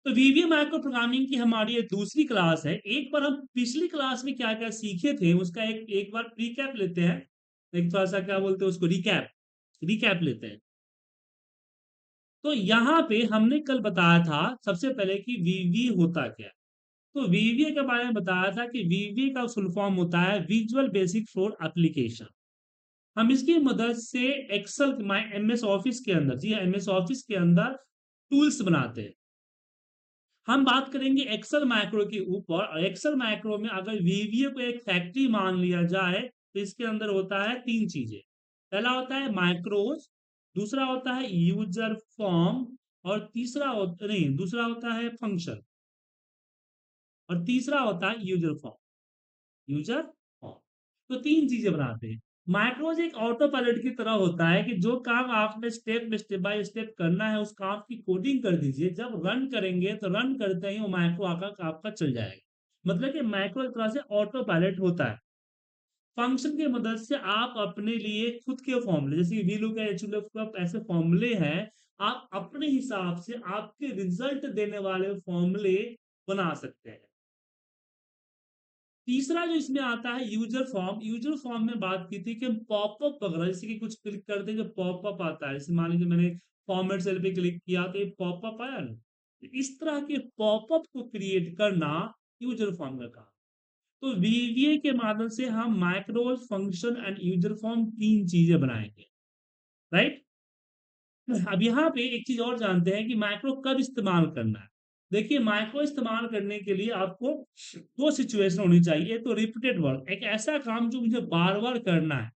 तो वीवीए micro programming की हमारी ये दूसरी क्लास है। एक बार हम पिछली क्लास में क्या क्या सीखे थे उसका एक एक बार रिकैप लेते हैं। एक थोड़ा सा क्या बोलते हैं उसको, रिकैप रिकैप लेते हैं। तो यहाँ पे हमने कल बताया था सबसे पहले कि वीवी होता क्या है। तो वीवीए के बारे में बताया था कि वीवीए का फुल फॉर्म होता है विजुअल बेसिक फॉर एप्लीकेशन। हम इसकी मदद से एक्सेल माई एमएस ऑफिस के अंदर, जी एमएस ऑफिस के अंदर टूल्स बनाते हैं। हम बात करेंगे एक्सेल मैक्रो के ऊपर, और एक्सेल मैक्रो में अगर वीवीए को एक फैक्ट्री मान लिया जाए तो इसके अंदर होता है तीन चीजें। पहला होता है माइक्रोज, दूसरा होता है यूजर फॉर्म, और तीसरा होता नहीं, दूसरा होता है फंक्शन, और तीसरा होता है यूजर फॉर्म। यूजर फॉर्म, तो तीन चीजें बनाते हैं। माइक्रोज एक ऑटो पायलट की तरह होता है कि जो काम आपने स्टेप बाय स्टेप करना है उस काम की कोडिंग कर दीजिए, जब रन करेंगे तो रन करते ही वो माइक्रो आका आपका चल जाएगा। मतलब कि माइक्रो एक तरह से ऑटो पायलट होता है। फंक्शन की मदद से आप अपने लिए खुद के फॉर्मूले, जैसे वीलूक है, एचलूकअप, ऐसे फॉर्मूले हैं, आप अपने हिसाब से आपके रिजल्ट देने वाले फॉर्मूले बना सकते हैं। तीसरा जो इसमें आता है यूजर फॉर्म। यूजर फॉर्म में बात की थी कि पॉपअप वगैरह, जैसे कि कुछ क्लिक करते हैं जो पॉपअप आता है, जैसे मान लीजिए मैंने फॉर्मेट सेल पे क्लिक किया तो ये पॉपअप आया ना, तो इस तरह के पॉपअप को क्रिएट करना यूजर फॉर्म का काम। तो वीवीए के माध्यम से हम माइक्रोज, फंक्शन एंड यूजर फॉर्म तीन चीजें बनाएंगे, राइट। अब यहाँ पे एक चीज और जानते हैं कि माइक्रो कब इस्तेमाल करना है। देखिए, माइक्रो इस्तेमाल करने के लिए आपको दो सिचुएशन होनी चाहिए। एक तो रिपीटेड वर्क, एक ऐसा काम जो मुझे बार बार करना है,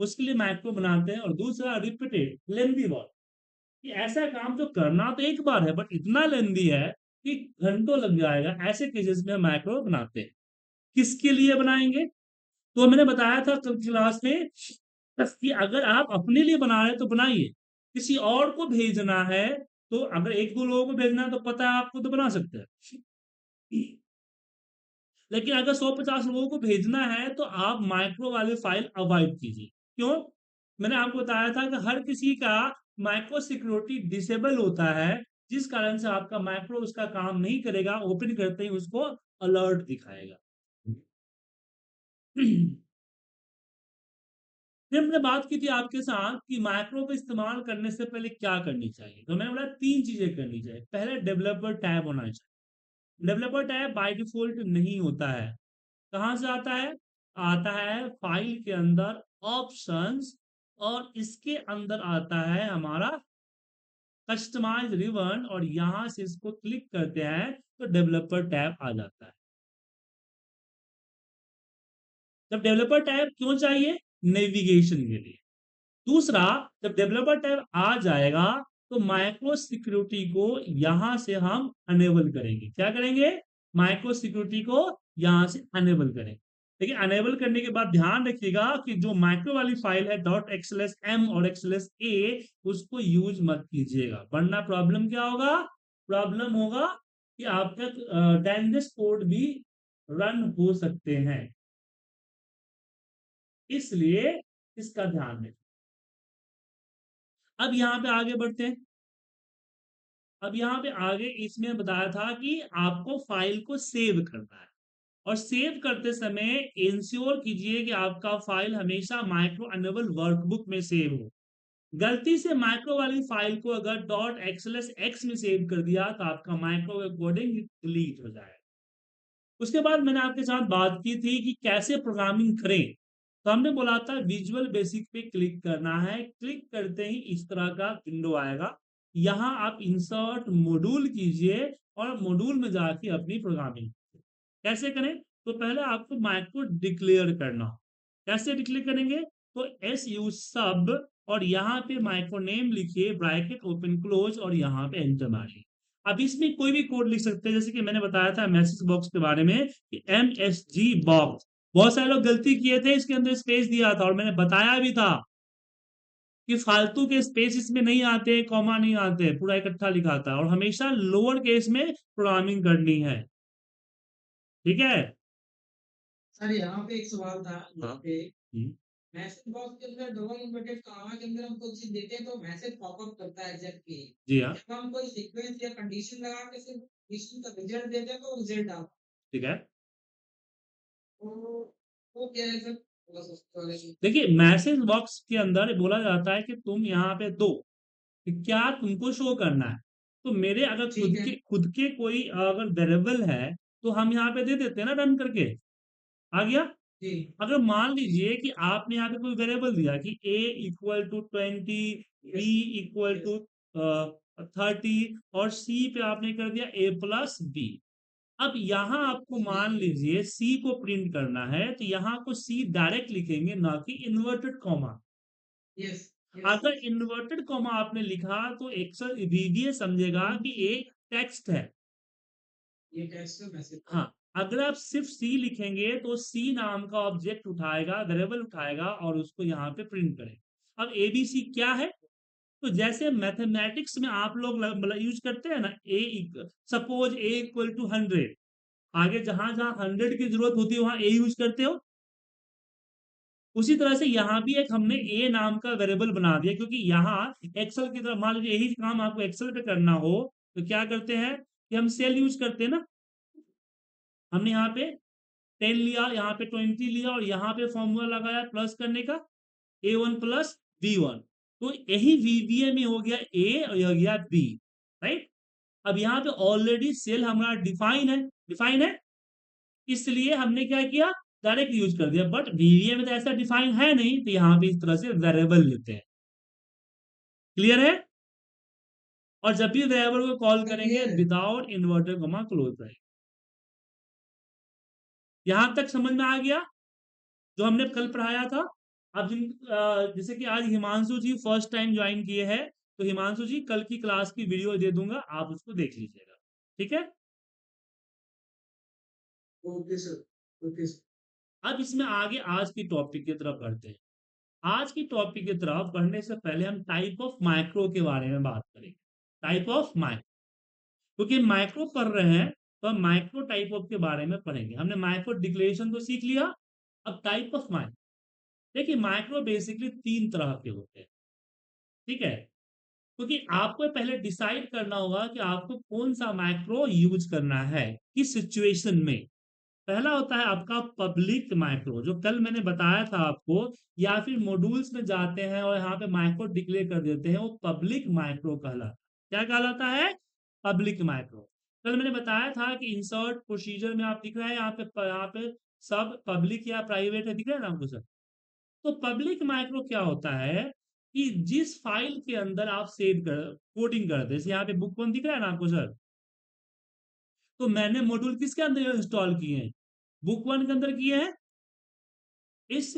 उसके लिए माइक्रो बनाते हैं। और दूसरा रिपीटेड लेंदी वर्क, कि ऐसा काम जो करना तो एक बार है बट इतना लेंदी है कि घंटों लग जाएगा, ऐसे केसेस में माइक्रो बनाते हैं। किसके लिए बनाएंगे? तो मैंने बताया था कल क्लास में कि अगर आप अपने लिए बना रहे हैं तो बनाइए, किसी और को भेजना है तो अगर एक दो लोगों को भेजना है तो पता है आपको, तो बना सकते हैं। लेकिन अगर 150 लोगों को भेजना है तो आप माइक्रो वाले फाइल अवॉइड कीजिए। क्यों? मैंने आपको बताया था कि हर किसी का माइक्रो सिक्योरिटी डिसेबल होता है, जिस कारण से आपका माइक्रो उसका काम नहीं करेगा, ओपन करते ही उसको अलर्ट दिखाएगा। फिर हमने बात की थी आपके साथ कि माइक्रो को इस्तेमाल करने से पहले क्या करनी चाहिए। तो मैंने बोला तीन चीजें करनी चाहिए। पहले, डेवलपर टैब होना चाहिए। डेवलपर टैब बाय डिफॉल्ट नहीं होता है। कहाँ से आता है? आता है फाइल के अंदर ऑप्शंस, और इसके अंदर आता है हमारा कस्टमाइज रिबन, और यहां से इसको क्लिक करते हैं तो डेवलपर टैब आ जाता है। जब डेवलपर टैब क्यों चाहिए? नेविगेशन के लिए। दूसरा, जब डेवलपर टैब आ जाएगा तो माइक्रो सिक्योरिटी को यहां से हम अनेबल करेंगे। क्या करेंगे? माइक्रो सिक्योरिटी को यहां से अनेबल करेंगे। लेकिन अनेबल करने के बाद ध्यान रखिएगा कि जो माइक्रो वाली फाइल है डॉट एक्सएलएस एम और एक्सएलएस ए, उसको यूज मत कीजिएगा, वरना प्रॉब्लम क्या होगा? प्रॉब्लम होगा कि आपका डेंजरस कोड भी रन हो सकते हैं। इसलिए इसका ध्यान रखें। अब यहाँ पे आगे बढ़ते हैं। अब यहाँ पे आगे इसमें बताया था कि आपको फाइल को सेव करना है, और सेव करते समय इंश्योर कीजिए कि आपका फाइल हमेशा माइक्रो अनेबल वर्कबुक में सेव हो। गलती से माइक्रो वाली फाइल को अगर डॉट एक्सएलएस एक्स में सेव कर दिया तो आपका माइक्रो कोडिंग डिलीट हो जाएगा। उसके बाद मैंने आपके साथ बात की थी कि कैसे प्रोग्रामिंग करें। तो हमने बोला था विजुअल बेसिक पे क्लिक करना है, क्लिक करते ही इस तरह का विंडो आएगा। यहां आप इंसर्ट मॉड्यूल कीजिए और मॉड्यूल में जाके अपनी प्रोग्रामिंग कैसे करें। तो पहले आपको माइक्रो डिक्लेयर करना। कैसे डिक्लेयर करेंगे? तो एस यू सब, और यहाँ पे माइक्रो नेम लिखिए, ब्रैकेट ओपन क्लोज, और यहाँ पे एंटर मारिए। अब इसमें कोई भी कोड लिख सकते हैं, जैसे कि मैंने बताया था मैसेज बॉक्स के बारे में कि एम एस जी बॉक्स। बहुत सारे लोग गलती किए थे, इसके अंदर स्पेस दिया था, और मैंने बताया भी था कि फालतू के स्पेस इसमें नहीं आते, कॉमा नहीं आते, पूरा इकट्ठा लिखा था, और हमेशा लोअर केस में प्रोग्रामिंग करनी है। ठीक है। सर यहाँ पे एक सवाल था यहाँ हाँ। पे। हम्म। मैसेज बॉक्स के अंदर डबल इन्वर्टेड कॉमा के अंदर हम कोई चीज देते हैं तो मैसेज पॉपअप करता है एग्जैक्टली। जी हाँ। जब हम कोई सीक्वेंस या कंडीशन लगा के सिर्फ मिशन का रिजल्ट दे देगा वो रिजल्ट आप ठीक है। वो क्या है सर बस उसके बारे में देखिए मैसेज बॉक्स के अंदर बोला जाता है कि तुम यहाँ पे दो कि क्या तुमको शो करना है। तो मेरे अगर ठीक है खुद के कोई अगर वेरिएबल है तो हम यहाँ पे दे देते हैं ना रन करके। आ गया। जी अगर मान लीजिए कि आपने यहाँ पे कोई वेरिएबल दिया कि a equal to 20, b is equal is to 30 और c पे आपने कर दिया a प्लस बी। अब यहाँ आपको जी मान जी लीजिए c को प्रिंट करना है तो यहाँ को c डायरेक्ट लिखेंगे ना कि इन्वर्टेड कॉमा। यस यस अगर इन्वर्टेड कॉमा आपने लिखा तो एक्सेल वीबीए समझेगा कि एक टेक्स्ट है। ये टेक्स्ट का मैसेज है हाँ, अगर आप सिर्फ सी लिखेंगे तो सी नाम का ऑब्जेक्ट उठाएगा, वेरिएबल उठाएगा और उसको यहाँ पे प्रिंट करेगा। अब एबीसी क्या है? तो जैसे मैथमेटिक्स में आप लोग मतलब यूज करते हैं ना, सपोज ए इक्वल टू 100, आगे जहां जहां 100 की जरूरत होती है वहां ए यूज करते हो। उसी तरह से यहाँ भी एक हमने ए नाम का वेरिएबल बना दिया, क्योंकि यहाँ एक्सेल की तरह मान लीजिए यही काम आपको एक्सेल पे करना हो तो क्या करते हैं कि हम सेल यूज करते हैं ना। हमने यहाँ पे 10 लिया, यहाँ पे 20 लिया और यहाँ पे फॉर्मूला लगाया प्लस करने का, a1 प्लस b1। तो यही वीबीए में हो गया ए और यह हो गया बी। राइट। अब यहाँ पे ऑलरेडी सेल हमारा डिफाइन है, इसलिए हमने क्या किया, डायरेक्ट यूज कर दिया। बट वीबीए में तो ऐसा डिफाइन है नहीं, तो यहाँ पे इस तरह से वेरिएबल लेते हैं। क्लियर है। और जब भी वेरिएबल को कॉल करेंगे clear without inverter comma close रहेगा। यहां तक समझ में आ गया जो हमने कल पढ़ाया था। अब जैसे कि आज हिमांशु जी फर्स्ट टाइम ज्वाइन किए हैं, तो हिमांशु जी कल की क्लास की वीडियो दे दूंगा, आप उसको देख लीजिएगा। ठीक है। ओके सर ओके सर अब इसमें आगे आज की टॉपिक की तरफ बढ़ते हैं। आज की टॉपिक की तरफ बढ़ने से पहले हम टाइप ऑफ माइक्रो के बारे में बात करेंगे। टाइप ऑफ माइक्रो, क्योंकि माइक्रो पढ़ रहे हैं तो हम माइक्रो टाइप ऑफ के बारे में पढ़ेंगे। हमने माइक्रो डिक्लेरेशन तो सीख लिया, अब टाइप ऑफ माइक्रो। देखिए माइक्रो बेसिकली तीन तरह के होते हैं। ठीक है। क्योंकि आपको पहले डिसाइड करना होगा कि आपको कौन सा माइक्रो यूज करना है किस सिचुएशन में। पहला होता है आपका पब्लिक माइक्रो, जो कल मैंने बताया था आपको, या फिर मॉड्यूल्स में जाते हैं और यहाँ पे माइक्रो डिक्लेयर कर देते हैं, वो पब्लिक माइक्रो कहलाता। क्या कहलाता है? Public micro. कल मैंने बताया था कि इंसर्ट प्रोसीजर में आप दिख रहा है यहाँ पे सब पब्लिक या प्राइवेट है, दिख रहा है ना आपको सर। तो पब्लिक माइक्रो क्या होता है कि जिस फाइल के अंदर आप सेव कर कोडिंग करते हैं, जैसे यहाँ पे बुक वन दिख रहा है ना आपको सर, तो मैंने मॉड्यूल किसके अंदर इंस्टॉल किए हैं? बुक वन के अंदर किए हैं। इस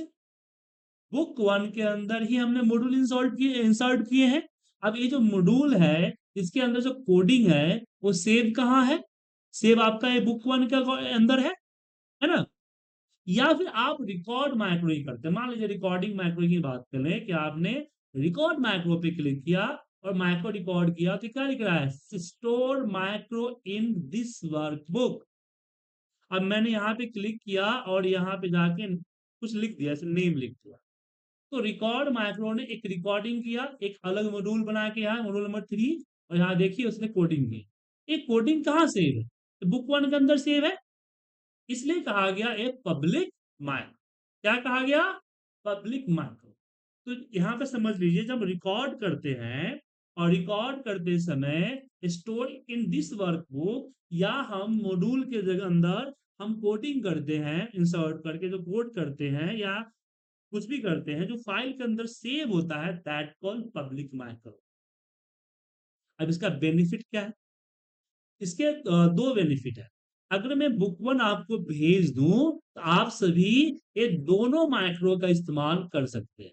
बुक वन के अंदर ही हमने मॉड्यूल इंसर्ट किए हैं। अब ये जो मॉड्यूल है इसके अंदर जो कोडिंग है वो सेव कहाँ है? सेव आपका ये बुक वन के अंदर है ना। या फिर आप रिकॉर्ड माइक्रो ही करते हैं। मान लीजिए रिकॉर्डिंग माइक्रो की बात करें कि आपने रिकॉर्ड माइक्रो पे क्लिक किया और माइक्रो रिकॉर्ड किया, तो क्या लिख रहा है? Store micro in this workbook. अब मैंने यहाँ पे क्लिक किया और यहाँ पे जाके कुछ लिख दिया, जैसे नेम लिख दिया, तो रिकॉर्ड माइक्रो ने एक रिकॉर्डिंग किया, एक अलग मॉड्यूल बना के, यहाँ मॉड्यूल नंबर 3, और यहाँ देखिए उसने कोडिंग की। ये कोडिंग कहाँ सेव है? तो बुक वन के अंदर सेव है, इसलिए कहा गया एक पब्लिक माइक्रो। क्या कहा गया? Public micro. तो यहां पे समझ लीजिए जब रिकॉर्ड करते हैं और रिकॉर्ड करते समय स्टोर इन दिस वर्कबुक, या हम मॉड्यूल के जगह अंदर हम कोडिंग करते हैं, इंसर्ट करके जो कोड करते हैं या कुछ भी करते हैं जो फाइल के अंदर सेव होता है, दैट कॉल पब्लिक माइक्रो। अब इसका बेनिफिट क्या है? इसके दो बेनिफिट है। अगर मैं बुक वन आपको भेज दूं तो आप सभी ये दोनों माइक्रो का इस्तेमाल कर सकते हैं।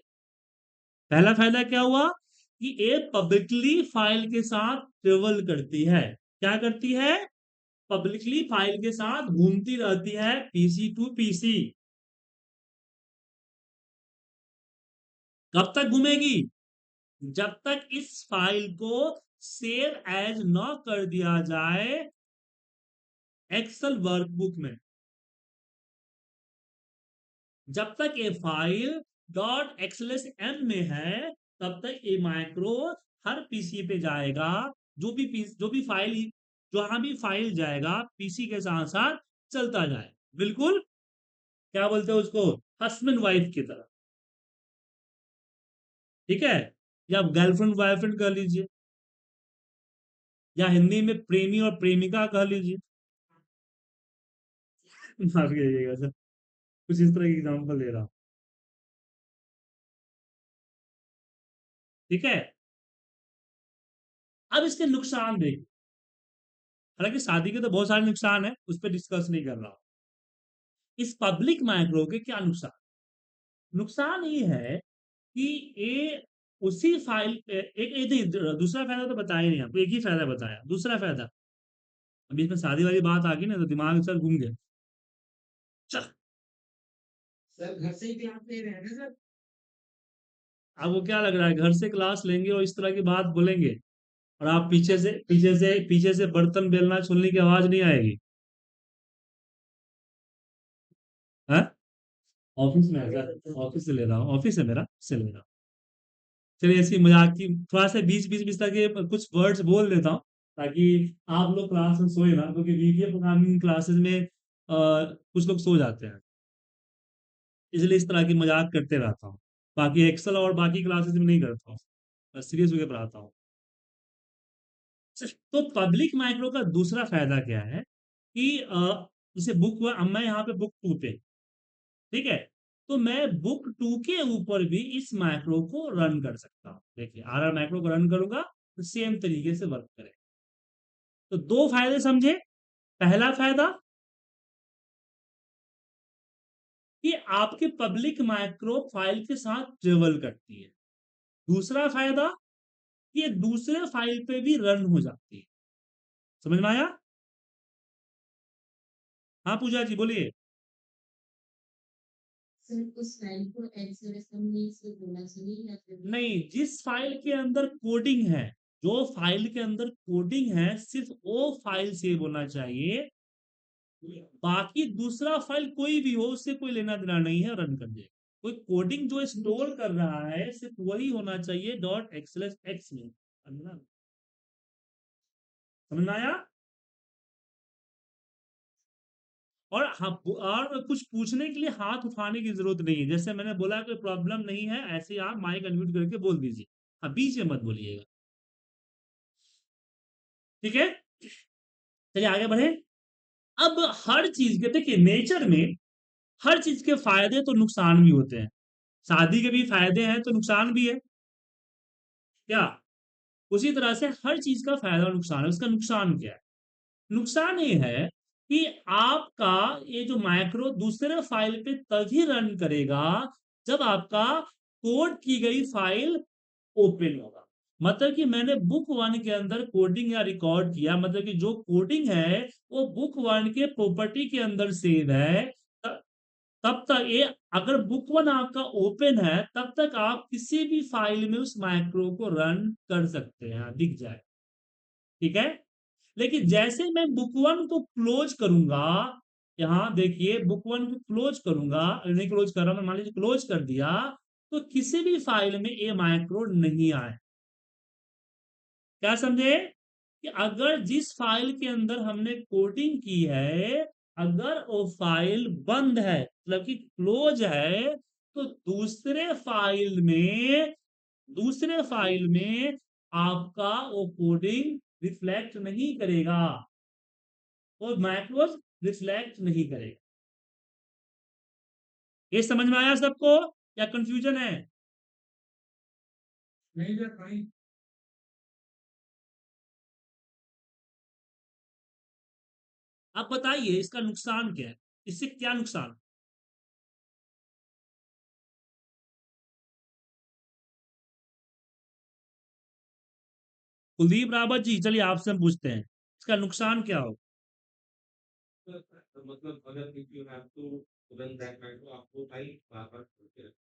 पहला फायदा क्या हुआ कि ये पब्लिकली फाइल के साथ ट्रेवल करती है। क्या करती है? पब्लिकली फाइल के साथ घूमती रहती है पीसी टू पीसी। कब तक घूमेगी? जब तक इस फाइल को सेव एज न कर दिया जाए एक्सेल वर्कबुक में। जब तक ये फाइल डॉट एक्सएलएस एम में है तब तक ये माइक्रो हर पीसी पे जाएगा। जो भी फाइल जहां भी फाइल जाएगा पीसी के साथ साथ चलता जाए, बिल्कुल क्या बोलते हैं उसको, हस्बैंड वाइफ की तरह, ठीक है, या आप गर्लफ्रेंड बॉयफ्रेंड कह लीजिए, या हिंदी में प्रेमी और प्रेमिका कह लीजिए। माफ कीजिएगा सर, कुछ इस तरह की एग्जाम्पल दे रहा हूं, ठीक है। अब इसके नुकसान देखिए, हालांकि शादी के तो बहुत सारे नुकसान है, उस पर डिस्कस नहीं कर रहा हूं। इस पब्लिक माइक्रो के क्या नुकसान, नुकसान ये है कि ये उसी फाइल पे एक नहीं, दूसरा फायदा तो बताया नहीं, आपको एक ही फायदा बताया, दूसरा फायदा अभी इसमें शादी वाली बात आ गई ना तो दिमाग सर घूम गया। चल, सर घर से ही क्लास ले रहे हैं ना सर। अब वो क्या लग रहा है, घर से क्लास लेंगे और इस तरह की बात बोलेंगे और आप पीछे से बर्तन बेलना छूलने की आवाज नहीं आएगी, है? ऑफिस में है सर, ऑफिस से ले रहा हूँ, ऑफिस है मेरा, से ले रहा हूँ। चलिए ऐसी मजाक की थोड़ा सा बीच बीच बीच तक कुछ वर्ड्स बोल देता हूँ ताकि आप लोग क्लास में सोए ना, क्योंकि वीडियो प्रोग्रामिंग क्लासेस में कुछ लोग सो जाते हैं, इसलिए इस तरह की मजाक करते रहता हूँ। बाकी एक्सेल और बाकी क्लासेस में नहीं करता हूँ, बस सीरियस होकर पढ़ाता हूँ। तो पब्लिक माइक्रो का दूसरा फायदा क्या है कि जैसे बुक हुआ, अब मैं यहाँ पे बुक 2 पे, ठीक है, तो मैं बुक 2 के ऊपर भी इस मैक्रो को रन कर सकता हूँ। देखिए आर मैक्रो को रन करूंगा तो सेम तरीके से वर्क करेगा। तो दो फायदे समझे, पहला फायदा कि आपके पब्लिक मैक्रो फाइल के साथ ट्रेवल करती है, दूसरा फायदा कि ये दूसरे फाइल पे भी रन हो जाती है। समझ में आया? हाँ पूजा जी बोलिए। सर उस फाइल को एक्सेल असेंबली से बोलना चाहिए या फिर नहीं, जिस फाइल के अंदर कोडिंग है, जो फाइल के अंदर कोडिंग है सिर्फ वो फाइल सेव होना चाहिए, बाकी दूसरा फाइल कोई भी हो उससे कोई लेना देना नहीं है, रन कर दे। कोई कोडिंग जो स्टोर कर रहा है सिर्फ वही होना चाहिए डॉट एक्सएलएस एक्स में, समझ में आया? और हाँ, और कुछ पूछने के लिए हाथ उठाने की जरूरत नहीं है, जैसे मैंने बोला कोई प्रॉब्लम नहीं है ऐसे आप माइक अनम्यूट करके बोल दीजिए, हाँ बीच में मत बोलिएगा, ठीक है। चलिए आगे बढ़े। अब हर चीज के देखिए नेचर में हर चीज के फायदे तो नुकसान भी होते हैं, शादी के भी फायदे हैं तो नुकसान भी है, क्या? उसी तरह से हर चीज का फायदा और नुकसान है, उसका नुकसान क्या है? नुकसान ये है कि आपका ये जो माइक्रो दूसरे फाइल पे तभी रन करेगा जब आपका कोड की गई फाइल ओपन होगा। मतलब कि मैंने बुक 1 के अंदर कोडिंग या रिकॉर्ड किया, मतलब कि जो कोडिंग है वो बुक 1 के प्रॉपर्टी के अंदर सेव है, तब तक ये, अगर बुक 1 आपका ओपन है तब तक आप किसी भी फाइल में उस माइक्रो को रन कर सकते हैं, दिख जाए, ठीक है। लेकिन जैसे मैं बुक 1 को क्लोज करूंगा, यहां देखिए बुक 1 को क्लोज करूंगा, नहीं क्लोज कर रहा मैं, मान लीजिए क्लोज कर दिया, तो किसी भी फाइल में ये माइक्रो नहीं आए। क्या समझे कि अगर जिस फाइल के अंदर हमने कोडिंग की है, अगर वो फाइल बंद है मतलब कि क्लोज है, तो दूसरे फाइल में आपका वो कोडिंग रिफ्लेक्ट नहीं करेगा, वो मैक्रोज रिफ्लेक्ट नहीं करेगा। ये समझ में आया सबको या कंफ्यूजन है? नहीं सर नहीं। आप बताइए इसका नुकसान क्या है, इससे क्या नुकसान? कुलदीप रावत जी चलिए आपसे हम पूछते हैं इसका नुकसान क्या हो? तो मतलब अगर if you have to run that macro आपको भाई बार-बार करके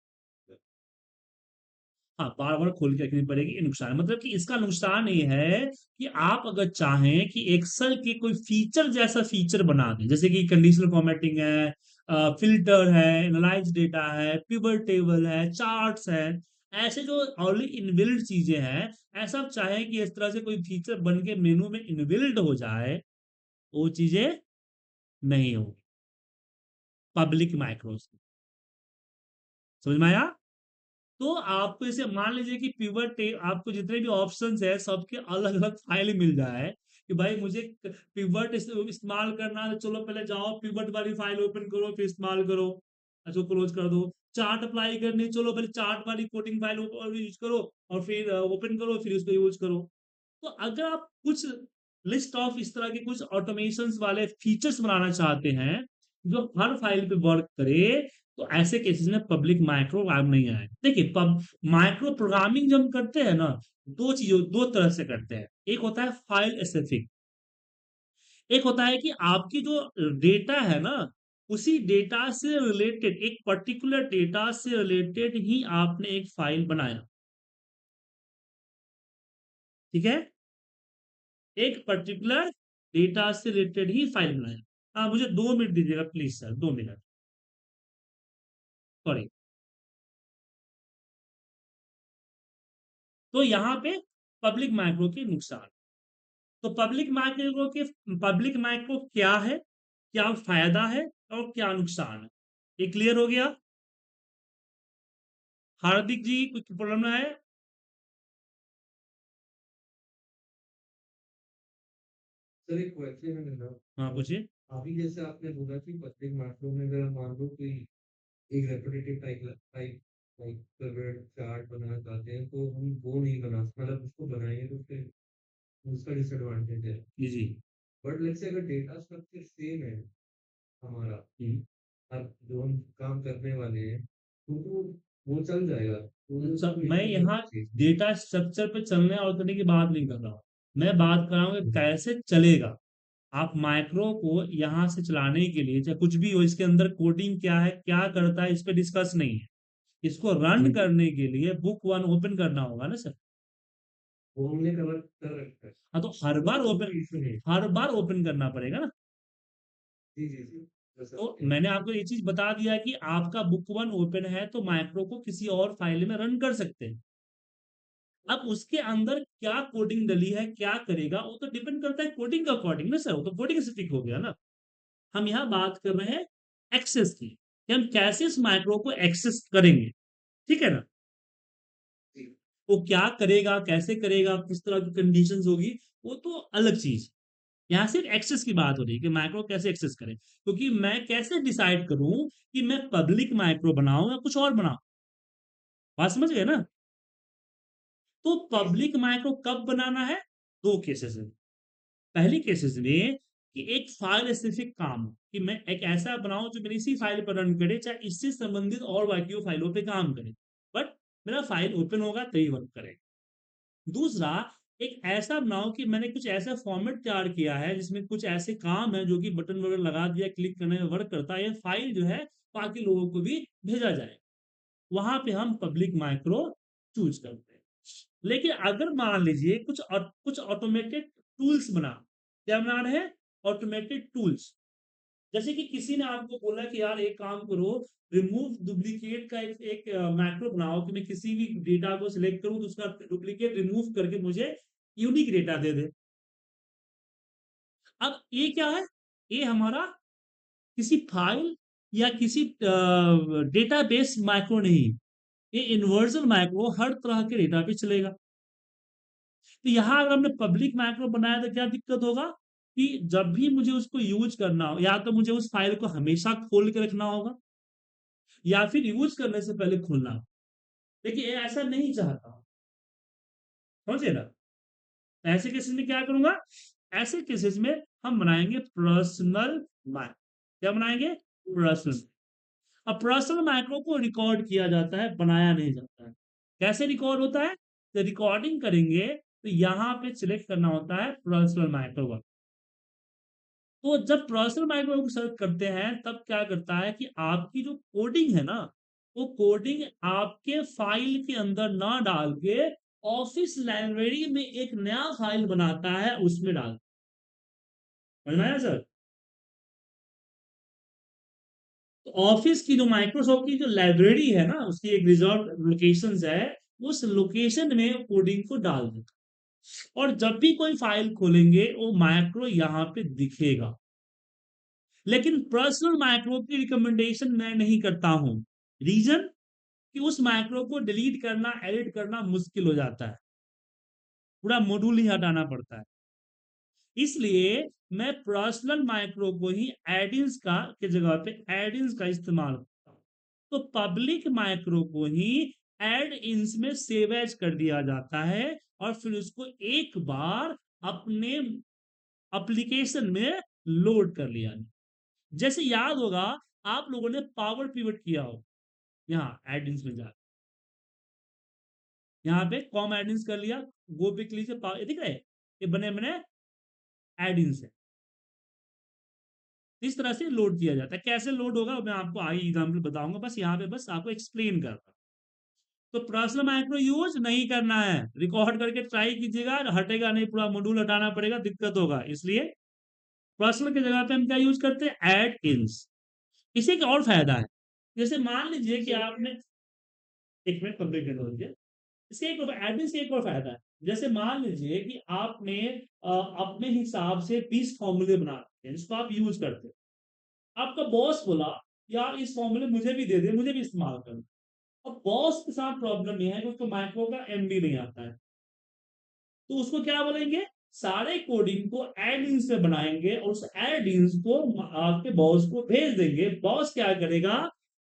हाँ बार बार खोल के रखनी पड़ेगी, ये नुकसान है। मतलब कि इसका नुकसान ये है कि आप अगर चाहें कि एक्सेल के कोई फीचर जैसा फीचर बना दें, जैसे कि कंडीशनल फॉर्मेटिंग है, फिल्टर है, एनालाइज डेटा है, पिवट टेबल है, चार्ट्स है, ऐसे जो ऑलरेडी इनबिल्ट चीजें हैं, ऐसा आप चाहें कि इस तरह से कोई फीचर बन के मेनू में इनबिल्ट हो जाए, वो चीजें नहीं होगी पब्लिक माइक्रो से। समझ में आया? तो आपको इसे मान लीजिए कि पिवट आपको जितने भी ऑप्शंस है सबके अलग अलग फाइल मिल जाए कि भाई मुझे पिवट इस्तेमाल करना है, तो चलो पहले जाओ पिवट वाली फाइल ओपन करो फिर इस्तेमाल करो, अच्छा क्लोज कर दो। चार्ट अप्लाई करनी, चलो पहले चार्ट वाली कोडिंग फाइल यूज करो और फिर ओपन करो फिर उसको यूज करो। तो अगर आप कुछ लिस्ट ऑफ इस तरह के कुछ ऑटोमेशन वाले फीचर्स बनाना चाहते हैं जो हर फाइल पे वर्क करे, तो ऐसे केसेस में पब्लिक माइक्रो काम नहीं आए। देखिए माइक्रो प्रोग्रामिंग जब हम करते हैं ना, दो तरह से करते हैं। एक होता है फाइल स्पेसिफिक, एक होता है कि आपकी जो डेटा है ना, उसी डेटा से रिलेटेड, एक पर्टिकुलर डेटा से रिलेटेड ही आपने एक फाइल बनाया। ठीक है, एक पर्टिकुलर डेटा से रिलेटेड ही फाइल बनाया। हाँ, मुझे 2 मिनट दीजिएगा प्लीज सर, 2 मिनट, सॉरी। तो यहाँ पे पब्लिक माइक्रो के नुकसान। तो पब्लिक माइक्रो क्या है, क्या फायदा है और क्या नुकसान है, ये क्लियर हो गया? हार्दिक जी कुछ प्रॉब्लम है? सर एक क्वेश्चन है मेरा। हाँ पूछिए। अभी जैसे आपने बोला कि पब्लिक मार्केट में अगर मान लो कोई एक repetitive type type type server chart बनाना चाहते हैं तो हम वो नहीं बना, मतलब उसको बनाएंगे तो फिर उसका डिसएडवांटेज है। जी जी। बट लेट्स से अगर डेटा स्ट्रक्चर सेम है हमारा, हम्म। अब जो हम काम करने वाले हैं तो वो चल जाएगा, तो सब उसको मैं इशू नहीं यहाँ होना चाहिए। डेटा स्ट्रक्चर पे चलने और करने की बात नहीं कर रहा हूँ, मैं बात कर रहा हूँ कि हम्म, कैसे चलेगा। आप माइक्रो को यहाँ से चलाने के लिए, चाहे कुछ भी हो, इसके अंदर कोडिंग क्या है क्या करता है इस पे डिस्कस नहीं है। इसको रन हम्म। करने के लिए बुक वन ओपन करना होगा ना सर। वो हमने कवर कर रखा है, हाँ, तो हर बार तो ओपन, कोई इशू नहीं। हर बार ओपन करना पड़ेगा ना। जी जी जी, बस तो आपके। मैंने आपको ये चीज बता दिया कि आपका बुक वन ओपन है तो माइक्रो को किसी और फाइल में रन कर सकते हैं। अब उसके अंदर क्या कोडिंग डली है क्या करेगा वो तो डिपेंड करता है कोडिंग का अकॉर्डिंग ना सर, वो तो कोडिंग से ठीक हो गया ना। हम यहाँ बात कर रहे हैं एक्सेस की, कि हम कैसे इस माइक्रो को एक्सेस करेंगे। ठीक है ना? जी वो क्या करेगा कैसे करेगा किस तरह की कंडीशंस होगी, वो तो अलग चीज। यहाँ सिर्फ एक्सेस की बात हो रही है कि माइक्रो कैसे एक्सेस करें, क्योंकि मैं कैसे डिसाइड करूं कि मैं पब्लिक माइक्रो बनाऊं या कुछ और बनाऊं। बात समझ गए ना? तो जी सर। पब्लिक माइक्रो कब बनाना है? दो केसेस में। पहली केसेस में कि एक फाइल स्पेसिफिक काम, कि मैं एक ऐसा बनाऊं जो मेरी इसी फाइल पर रन करे, चाहे इससे संबंधित और बाकी फाइलों पे काम करे, बट मेरा फाइल ओपन होगा तभी वर्क करेगा। दूसरा, एक ऐसा बनाओ कि मैंने कुछ ऐसा फॉर्मेट तैयार किया है जिसमें कुछ ऐसे काम है जो कि बटन वगैरह लगा दिया क्लिक करने में वर्क करता है, ये फाइल जो है बाकी लोगों को भी भेजा जाए। वहां पे हम पब्लिक माइक्रो चूज करते हैं। लेकिन अगर मान लीजिए कुछ ऑटोमेटेड टूल्स बना, क्या बना रहे हैं? Automated tools. जैसे कि किसी ने आपको बोला कि यार एक काम करो, रिमूव डुप्लीकेट का एक मैक्रो बनाओ कि मैं किसी भी डेटा को सिलेक्ट करूं तो उसका डुप्लीकेट रिमूव करके मुझे यूनिक डेटा दे दे। अब ये क्या है? ये हमारा किसी फाइल या किसी डेटाबेस माइक्रो नहीं, ये यूनिवर्सल माइक्रो हर तरह के डेटा पे चलेगा। तो यहाँ अगर हमने पब्लिक माइक्रो बनाया तो क्या दिक्कत होगा कि जब भी मुझे उसको यूज करना हो, या तो मुझे उस फाइल को हमेशा खोल के रखना होगा या फिर यूज करने से पहले खोलना होगा। लेकिन ये ऐसा नहीं चाहता, समझे ना? ऐसे केसेस में क्या करूंगा? ऐसे केसेस में हम बनाएंगे पर्सनल माइक्रो। क्या बनाएंगे? पर्सनल। अब पर्सनल माइक्रो को रिकॉर्ड किया जाता है, बनाया नहीं जाता है। कैसे रिकॉर्ड होता है? तो रिकॉर्डिंग करेंगे तो यहाँ पे सिलेक्ट करना होता है पर्सनल माइक्रो। तो जब पर्सनल माइक्रो को सर्च करते हैं तब क्या करता है कि आपकी जो कोडिंग है ना, वो कोडिंग आपके फाइल के अंदर ना डाल के ऑफिस लाइब्रेरी में एक नया फाइल बनाता है उसमें डाल। समझ में आया सर? तो ऑफिस की जो माइक्रोसॉफ्ट की जो लाइब्रेरी है ना, उसकी एक रिजर्व लोकेशन है, उस लोकेशन में कोडिंग को डाल देगा और जब भी कोई फाइल खोलेंगे वो मैक्रो यहाँ पे दिखेगा। लेकिन पर्सनल मैक्रो की रिकमेंडेशन मैं नहीं करता हूं। रीजन कि उस मैक्रो को डिलीट करना, एडिट करना मुश्किल हो जाता है, पूरा मॉड्यूल ही हटाना पड़ता है। इसलिए मैं पर्सनल माइक्रो को ही एडिंस का के जगह पे एडिंस का इस्तेमाल करता हूं। तो पब्लिक माइक्रो को ही एड इन्स में सेव एज कर दिया जाता है और फिर उसको एक बार अपने एप्लीकेशन में लोड कर लिया। जैसे याद होगा आप लोगों ने पावर पिवट किया हो, यहाँ एडिंस में जाकर यहाँ पे कॉम एडिंस कर लिया, गो पे क्लिक से दिख रहा है ये बने बने एडिंस है। इस तरह से लोड किया जाता है। कैसे लोड होगा मैं आपको आगे एग्जाम्पल बताऊंगा, बस यहाँ पे बस आपको एक्सप्लेन करता। तो पर्सनल माइक्रो यूज नहीं करना है, रिकॉर्ड करके ट्राई कीजिएगा, हटेगा नहीं, पूरा मॉड्यूल हटाना पड़ेगा, दिक्कत होगा। इसलिए पर्सनल की जगह पे हम क्या यूज करते हैं, एड इन्स। इसी का और फायदा है, जैसे मान लीजिए कि आपने, एक मिनट कंप्लीट कर लीजिए, इसके एक एडमिन से एक और फायदा है। जैसे मान लीजिए कि आपने अपने हिसाब से 20 फॉर्मूले बना रखे हैं जिसको आप यूज करते हैं। आपका बॉस बोला यार इस फॉर्मूले मुझे भी दे दे, मुझे भी इस्तेमाल करना। अब बॉस के साथ प्रॉब्लम यह है कि उसको माइक्रो का एमडी नहीं आता है, तो उसको क्या बोलेंगे, सारे कोडिंग को एड इन से बनाएंगे और उस एड इन को आपके बॉस को भेज देंगे। बॉस क्या करेगा,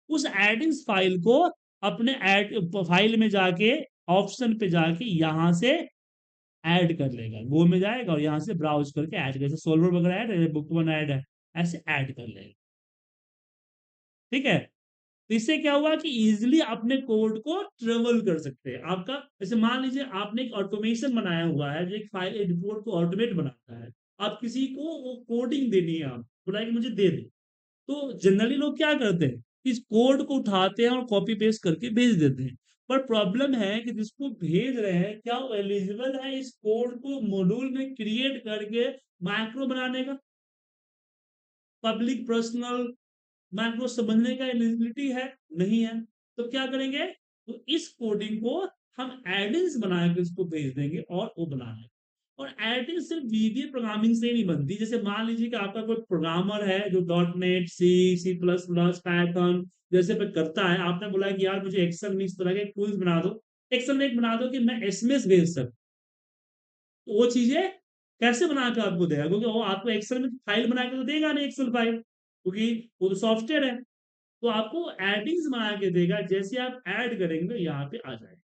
उस एड इन फाइल को अपने एड फाइल में जाके ऑप्शन पे जाके यहां से ऐड कर लेगा, गो में जाएगा और यहाँ से ब्राउज करके ऐड, जैसे सोल्वर वगैरह ऐड है, बुक वन ऐड है, ऐसे ऐड कर लेगा। ठीक है, तो इससे क्या हुआ कि इजिली अपने कोड को ट्रेवल कर सकते हैं। आपका जैसे मान लीजिए आपने एक ऑटोमेशन बनाया हुआ है जो एक फाइल एक रिपोर्ट को ऑटोमेट बनाता है, आप किसी को वो कोडिंग देनी है, आप बोला कि मुझे दे दे, तो जनरली लोग क्या करते हैं, इस कोड को उठाते हैं और कॉपी पेस्ट करके भेज देते हैं। पर प्रॉब्लम है कि जिसको भेज रहे हैं क्या वो एलिजिबल है इस कोड को मॉड्यूल में क्रिएट करके माइक्रो बनाने का, पब्लिक पर्सनल मैक्रो समझने का एलिजिबिलिटी है, नहीं है। तो क्या करेंगे, तो इस कोडिंग को हम एडिंस बनाकर इसको भेज देंगे और वो बना लेंगे। और एडिंस सिर्फ वीबी प्रोग्रामिंग से नहीं बनती। जैसे मान लीजिए कि आपका कोई प्रोग्रामर है जो डॉट नेट, सी, सी प्लस प्लस, पैथन जैसे पे करता है, आपने बोला कि यार मुझे एक्सेल में इस तरह के टूल्स बना दो, एक्सेल में एक बना दो कि मैं एसएमएस भेज सकूं, तो वो चीजें कैसे बना के आपको देगा, क्योंकि वो आपको एक्सेल में फाइल बना के तो देगा नहीं, एक्सेल फाइल, क्योंकि वो तो सॉफ्टवेयर है। तो आपको एडिंग्स बना के देगा, जैसे आप ऐड करेंगे तो यहाँ पे आ जाएगा।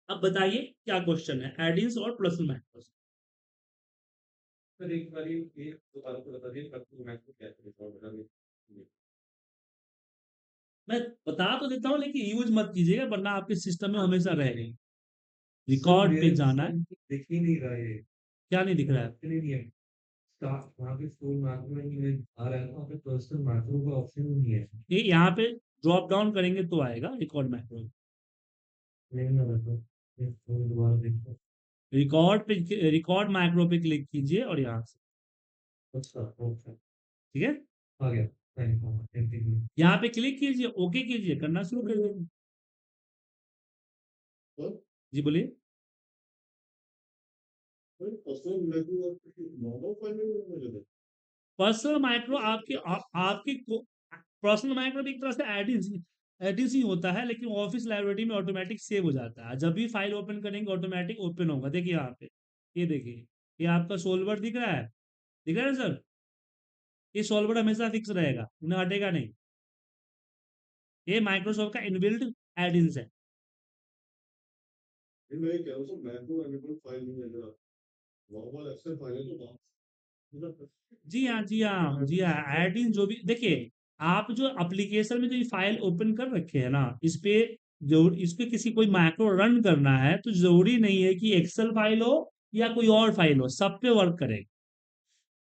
अब बताइए क्या क्वेश्चन है, एडिंग्स और प्लस माइनस। सर एक बार ये दोबारा को बता दिए कब मैं को क्या बता दिए। मैं बता तो देता हूँ लेकिन यूज मत कीजिएगा वरना आपके सिस्टम में हमेशा रहेगा। सर रिकॉर्ड पे मेरे जाना है। सिस्टम दिख ही नहीं रहा है, क्या नहीं दिख रहा है, ऑप्शन ही नहीं है। स्टार्ट वहाँ पे स्टोर मार्को में आ रहा है, वहाँ पे पर्सनल मार्को का ऑप्शन ही नहीं है। ये यहाँ पे ड्रॉप डाउन करेंगे तो आएगा रिकॉर्ड माइक्रो। नहीं ना मतलब ये फोन दोबारा देखो। रिकॉर्ड पे, रिकॉर्ड माइक्रो पे क्लिक कीजिए और यहाँ से, अच्छा ओके, ठीक है, आ गया। Thank you. यहाँ पे क्लिक कीजिए, ओके कीजिए, करना शुरू कर दीजिए। जी बोलिए। पर्सनल माइक्रो आपके आपकी पर्सनल माइक्रो भी एक तरह से एडिस ही होता है, लेकिन ऑफिस लाइब्रेरी में ऑटोमेटिक सेव हो जाता है। जब भी फाइल ओपन करेंगे ऑटोमेटिक ओपन होगा। देखिए यहाँ पे, ये देखिए, ये आपका सोल्वर दिख रहा है, दिख रहा है ना सर, ये सोल्वर हमेशा फिक्स रहेगा, उन्हें हटेगा नहीं। ये माइक्रोसॉफ्ट का इनबिल्ट एडिंस है। मैं क्या हूँ मैं तो एनिमल फाइल नहीं मिल रहा, वहाँ पर एक्सेल फाइल है तो जी हाँ, जी हाँ, जी हाँ, एडिंग जो भी देखिए, आप जो एप्लीकेशन में जो ये फाइल ओपन कर रखे हैं ना, इस पे जो इस पे किसी कोई मैक्रो रन करना है तो जरूरी नहीं है कि एक्सेल फाइल हो या कोई और फाइल हो, सब पे वर्क करेगा।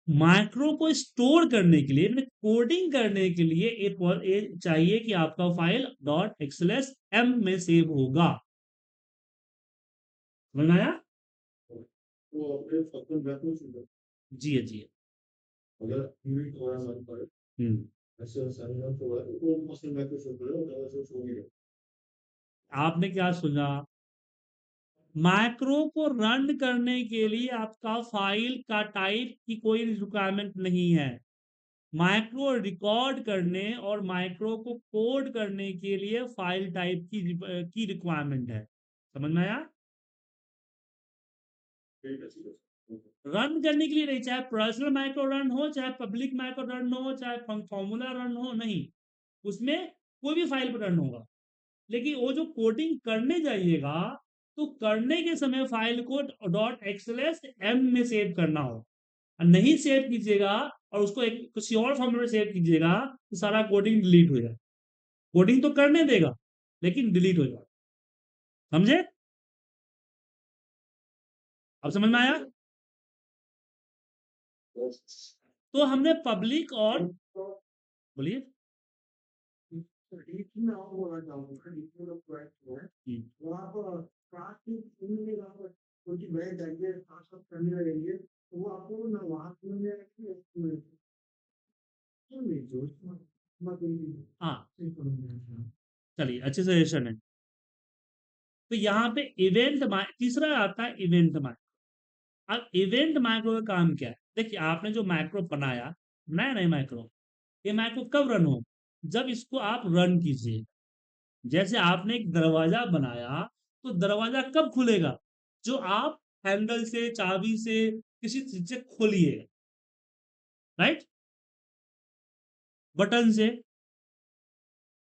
मैक्रो को स्टोर करने के लिए, मतलब कोडिंग करने के लिए एक चाहिए कि आपका फाइल डॉट एक्सएलएस एम में सेव होगा। समझ में आया? वो अपने फंक्शन बैक में शुरू जी है, जी है। अगर यूनिट हो रहा है हमारे पास हम्म। ऐसे साइन अप हुआ है तो वो फंक्शन बैक में शुरू करेगा, तो ऐसे शुरू नहीं आपने क्या सुना? मैक्रो को रन करने के लिए आपका फाइल का टाइप की कोई रिक्वायरमेंट नहीं है। मैक्रो रिकॉर्ड करने और मैक्रो को कोड करने के लिए फाइल टाइप की रिक्वायरमेंट है। समझ में आया? रन करने के लिए नहीं, चाहे पर्सनल माइक्रो रन हो, चाहे पब्लिक माइक्रो रन हो, चाहे फॉर्मूला रन हो, नहीं, उसमें कोई भी फाइल पर रन होगा। लेकिन वो जो कोडिंग करने जाइएगा तो करने के समय फाइल को .xls में सेव करना हो, और नहीं सेव कीजिएगा और उसको एक किसी और फॉर्मेट में सेव कीजिएगा तो सारा कोडिंग डिलीट हो जाए। कोडिंग तो करने देगा लेकिन डिलीट हो जाएगा। समझे? अब समझ में आया? तो हमने पब्लिक और बोलिए। एक मैं और बोलना चाहूँगा, इसमें जो प्रोडक्ट है, वो आप स्टार्ट की में आप कुछ नए जाइए, स्टार्टअप करने लगेंगे, तो वो आपको ना वहाँ से मिल जाएगा कि उसमें क्यों नहीं जो उसमें कोई हाँ, नहीं। चलिए, अच्छे सजेशन है। तो यहाँ पे तीसरा आता है इवेंट माइक्रो। अब इवेंट माइक्रो का काम क्या है? देखिए, आपने जो माइक्रो बनाया नहीं माइक्रो, ये माइक्रो कब रन हो? जब इसको आप रन कीजिए। जैसे आपने एक दरवाजा बनाया तो दरवाजा कब खुलेगा? जो आप हैंडल से, चाबी से, किसी चीज से खोलिए, राइट, बटन से।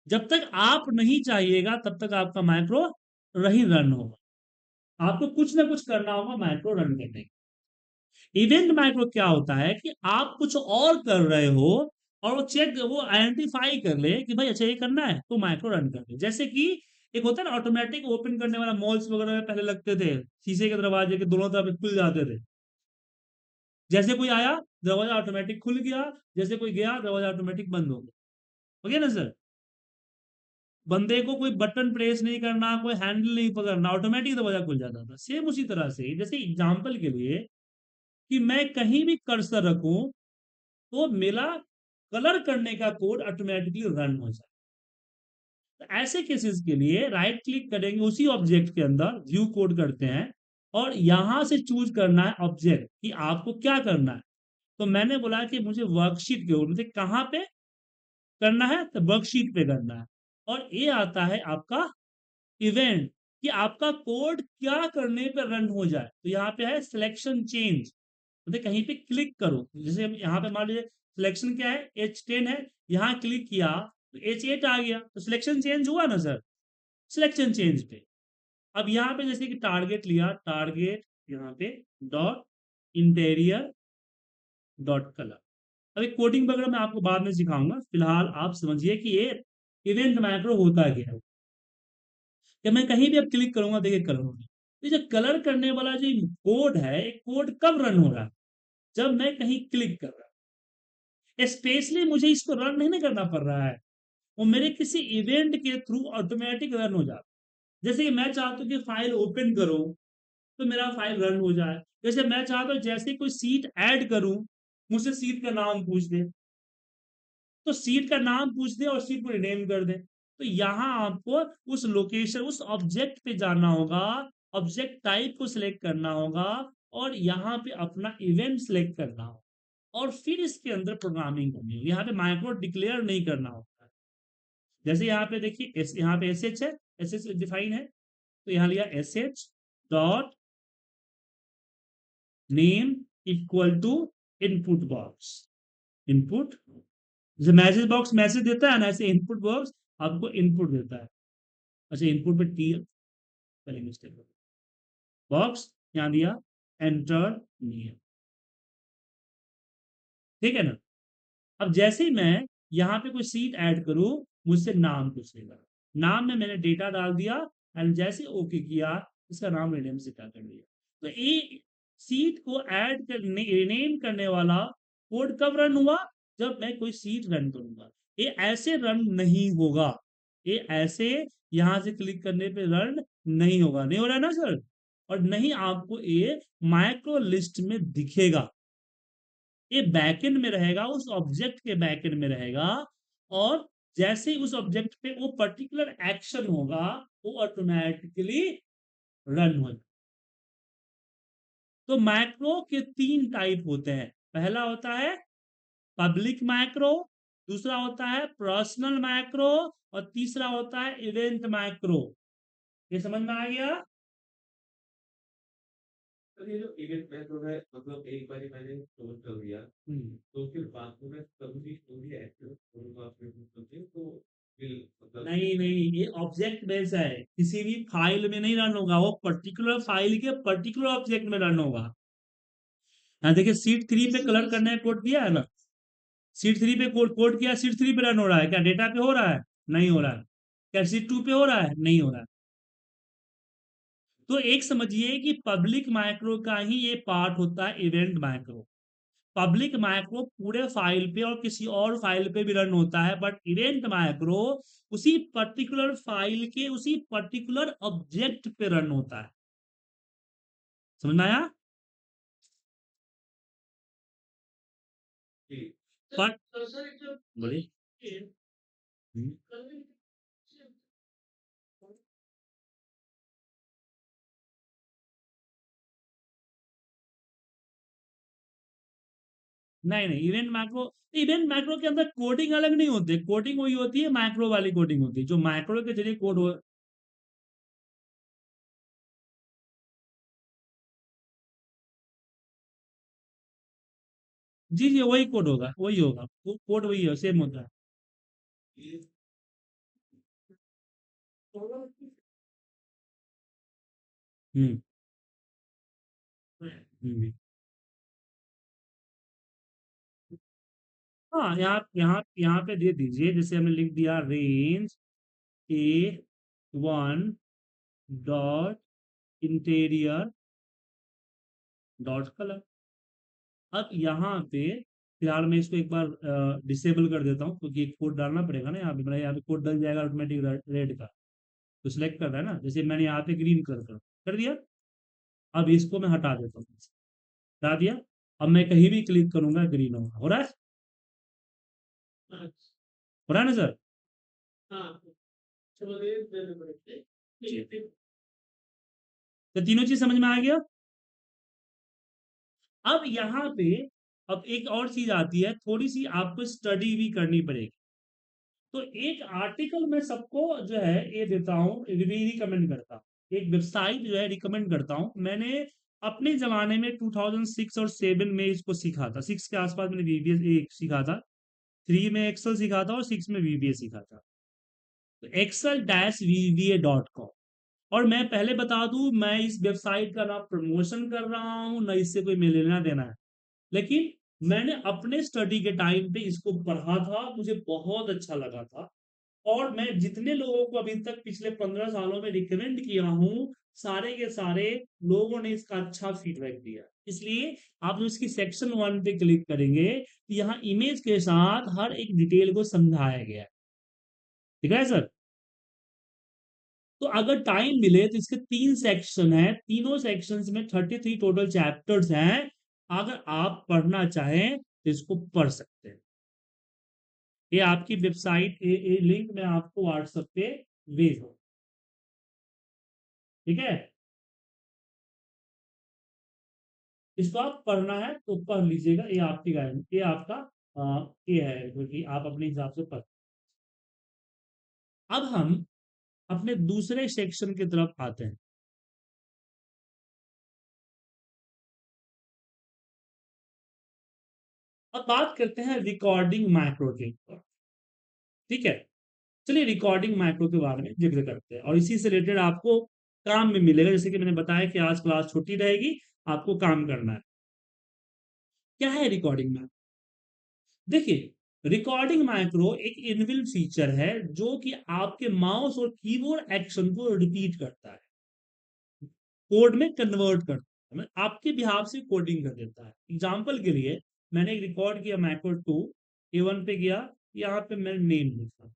जब तक आप नहीं चाहिएगा तब तक आपका माइक्रो नहीं रन होगा। आपको कुछ ना कुछ करना होगा माइक्रो रन करने के। इवेंट माइक्रो क्या होता है कि आप कुछ और कर रहे हो और वो आइडेंटिफाई कर ले कि भाई अच्छा ये करना है, तो माइक्रो रन कर ले। जैसे कि एक होता है ना ऑटोमेटिक ओपन करने वाला, मॉल्स वगैरह में पहले लगते थे, शीशे के दरवाजे के दोनों तरफ खुल जाते थे। जैसे कोई आया दरवाजा ऑटोमेटिक खुल गया, जैसे कोई गया दरवाजा ऑटोमेटिक बंद हो गया। हो गया ना सर? बंदे को कोई बटन प्रेस नहीं करना, कोई हैंडल नहीं पकड़ना, ऑटोमेटिक दरवाजा खुल जाता था। सेम उसी तरह से, जैसे एग्जांपल के लिए कि मैं कहीं भी कर्सर रखूं तो मेरा कलर करने का कोड ऑटोमेटिकली रन हो जाए। तो ऐसे केसेस के लिए राइट क्लिक करेंगे उसी ऑब्जेक्ट के अंदर, व्यू कोड करते हैं, और यहां से चूज करना है ऑब्जेक्ट कि आपको क्या करना है। तो मैंने बोला कि मुझे वर्कशीट के ऊपर, मुझे कहां पे करना है, तो वर्कशीट पे करना है। और ये आता है आपका इवेंट, कि आपका कोड क्या करने पे रन हो जाए। तो यहाँ पे है सिलेक्शन चेंज, मतलब कहीं पे क्लिक करो, जैसे यहाँ पे मान लीजिए सिलेक्शन क्या है, H10 है, यहाँ क्लिक किया तो H8 आ गया, तो सिलेक्शन चेंज हुआ ना सर? सिलेक्शन चेंज पे अब यहाँ पे जैसे कि टारगेट लिया, टारगेट यहाँ पे डॉट इंटीरियर डॉट कलर। अभी कोडिंग वगैरह मैं आपको बाद में सिखाऊंगा, फिलहाल आप समझिए कि ये इवेंट मैक्रो होता क्या है। कि मैं कहीं भी अब क्लिक करूंगा, देखिए कलर होगा। तो जो कलर करने वाला जो कोड है, एक कोड कब रन हो रहा है? जब मैं कहीं क्लिक कर रहा हूं। स्पेशली मुझे इसको रन नहीं करना पड़ रहा है, वो मेरे किसी इवेंट के थ्रू ऑटोमेटिक रन हो जाता है। जैसे कि मैं चाहता हूँ कि फाइल ओपन करूं तो मेरा फाइल रन हो जाए। जैसे मैं चाहता हूँ जैसे कोई सीट ऐड करूं, मुझसे सीट का नाम पूछ दे, तो सीट का नाम पूछ दे और सीट को रिनेम कर दे। तो यहाँ आपको उस लोकेशन, उस ऑब्जेक्ट पे जाना होगा, ऑब्जेक्ट टाइप को सिलेक्ट करना होगा, और यहाँ पे अपना इवेंट सिलेक्ट करना होगा, और फिर इसके अंदर प्रोग्रामिंग करनी होगी। यहाँ पे माइक्रो डिक्लेयर नहीं करना होता है। जैसे यहाँ पे देखिए, यहाँ पे एस एच है, एस एच डिफाइन है, तो यहाँ लिया S H dot name equal to input box. Input, जैसे मैसेज बॉक्स मैसेज देता है ना, ऐसे इनपुट बॉक्स आपको इनपुट देता है। अच्छा, इनपुट पे टी पहले मिस्टेक, बॉक्स यहाँ दिया एंटर नहीं है, ठीक है ना? अब जैसे ही मैं यहाँ पे कोई सीट ऐड करूं, मुझसे नाम पूछेगा। नाम में मैंने डेटा डाल दिया, एंड जैसे ओके किया, इसका नाम रिनेम सीटा कर दिया। तो ये सीट को ऐड करने, रिनेम करने वाला कोड कब रन हुआ? जब मैं कोई सीट रन करूंगा। ये ऐसे रन नहीं होगा, ये ऐसे यहां से क्लिक करने पे रन नहीं होगा। नहीं हो रहा है ना सर? और नहीं आपको ये माइक्रो लिस्ट में दिखेगा, ये बैकएंड में रहेगा, उस ऑब्जेक्ट के बैकएंड में रहेगा। और जैसे ही उस ऑब्जेक्ट पे वो पर्टिकुलर एक्शन होगा, वो ऑटोमेटिकली रन हो। तो मैक्रो के 3 टाइप होते हैं। पहला होता है पब्लिक मैक्रो, दूसरा होता है पर्सनल मैक्रो, और तीसरा होता है इवेंट मैक्रो। ये समझ में आ गया? तो ये जो इवेंट में तो है मतलब एक बारी मैंने स्टोर कर दिया, तो फिर बाद में मैं कभी स्टोरी एक्टिव करूँगा अपने सिस्टम पे तो फिर मतलब नहीं नहीं, ये ऑब्जेक्ट बेस्ड है, किसी भी फाइल में नहीं रन होगा, वो पर्टिकुलर फाइल के पर्टिकुलर ऑब्जेक्ट में रन होगा। यहाँ देखिए सीट 3 पे कलर करने का कोड दिया है ना, सीट 3 पे कोड कोड किया, सीट 3 पे रन हो रहा है क्या? डेटा पे हो रहा है? नहीं हो रहा है। क्या सीट 2 पे हो रहा है? नहीं हो रहा है। तो एक समझिए कि पब्लिक माइक्रो का ही ये पार्ट होता है इवेंट माइक्रो। पब्लिक माइक्रो पूरे फाइल पे और किसी और फाइल पे भी रन होता है, बट इवेंट माइक्रो उसी पर्टिकुलर फाइल के उसी पर्टिकुलर ऑब्जेक्ट पे रन होता है। समझ में आया? कि पर बोलिए। हम्म। नहीं नहीं, इवेंट मैक्रो के अंदर कोडिंग अलग नहीं होती, कोडिंग वही होती है, मैक्रो वाली कोडिंग होती है जो मैक्रो के जरिए कोड हो। जी जी, वही कोड होगा, वही होगा, वो कोड वही है, सेम होता है। ये हम्म। हम्म। हाँ, यहाँ पे दे दीजिए, जैसे हमने लिख दिया range A1 dot interior dot colour. अब यहाँ पे फिलहाल मैं इसको एक बार डिसेबल कर देता हूँ, क्योंकि एक कोड डालना पड़ेगा ना यहाँ पे, मेरा यहाँ पे कोड डल जाएगा ऑटोमेटिक रेड का। तो सिलेक्ट कर रहा है ना, जैसे मैंने यहाँ पे ग्रीन कर दिया। अब इसको मैं हटा देता हूँ, हटा दिया। अब मैं कहीं भी क्लिक करूंगा ग्रीन होगा, हो रहा है? हो रहा है ना सर? जी। तो तीनों चीज समझ में आ गया। अब यहाँ पे अब एक और चीज आती है, थोड़ी सी आपको स्टडी भी करनी पड़ेगी। तो एक आर्टिकल मैं सबको जो है ये देता हूँ, रिकमेंड करता हूँ, एक वेबसाइट जो है रिकमेंड करता हूँ। मैंने अपने जमाने में 2006 और 7 में इसको सीखा था, 6 के आसपास मैंने VBA सीखा था, 3 में एक्सेल सीखा था और 6 में VBA सीखा था। तो excel-vba.com। और मैं पहले बता दूं, मैं इस वेबसाइट का ना प्रमोशन कर रहा हूं, ना इससे कोई लेना देना है, लेकिन मैंने अपने स्टडी के टाइम पे इसको पढ़ा था, मुझे बहुत अच्छा लगा था। और मैं जितने लोगों को अभी तक पिछले 15 सालों में रिकमेंड किया हूं, सारे के सारे लोगों ने इसका अच्छा फीडबैक दिया। इसलिए आप जो इसकी सेक्शन 1 पे क्लिक करेंगे, तो यहाँ इमेज के साथ हर एक डिटेल को समझाया गया है। ठीक है सर? तो अगर टाइम मिले तो इसके 3 सेक्शन हैं, तीनों सेक्शंस में 33 टोटल चैप्टर्स हैं। अगर आप पढ़ना चाहें तो इसको पढ़ सकते हैं। ये आपकी वेबसाइट लिंक मैं आपको व्हाट्सएप पे भेज दूँ। ठीक है? इसको आप पढ़ना है तो पढ़ लीजिएगा, ये आपकी गाइड, ये आपका ये है जो कि आप अपने हिसाब से पढ़। अब हम अपने दूसरे सेक्शन की तरफ आते हैं। अब बात करते हैं रिकॉर्डिंग मैक्रो के ऊपर। ठीक है? चलिए रिकॉर्डिंग मैक्रो के बारे में जिक्र करते हैं, और इसी से रिलेटेड आपको काम में मिलेगा, जैसे कि मैंने बताया कि आज क्लास छुट्टी रहेगी, आपको काम करना है। क्या है रिकॉर्डिंग मैक्रो? देखिए, रिकॉर्डिंग मैक्रो एक इनबिल्ट फीचर है जो कि आपके माउस और कीबोर्ड एक्शन को रिपीट करता है, कोड में कन्वर्ट करता है, मतलब आपके बिहाफ से कोडिंग कर देता है। एग्जाम्पल के लिए मैंने एक रिकॉर्ड किया मैक्रो 2, A1 पे गया, यहाँ पे मैंने नेम लिखा,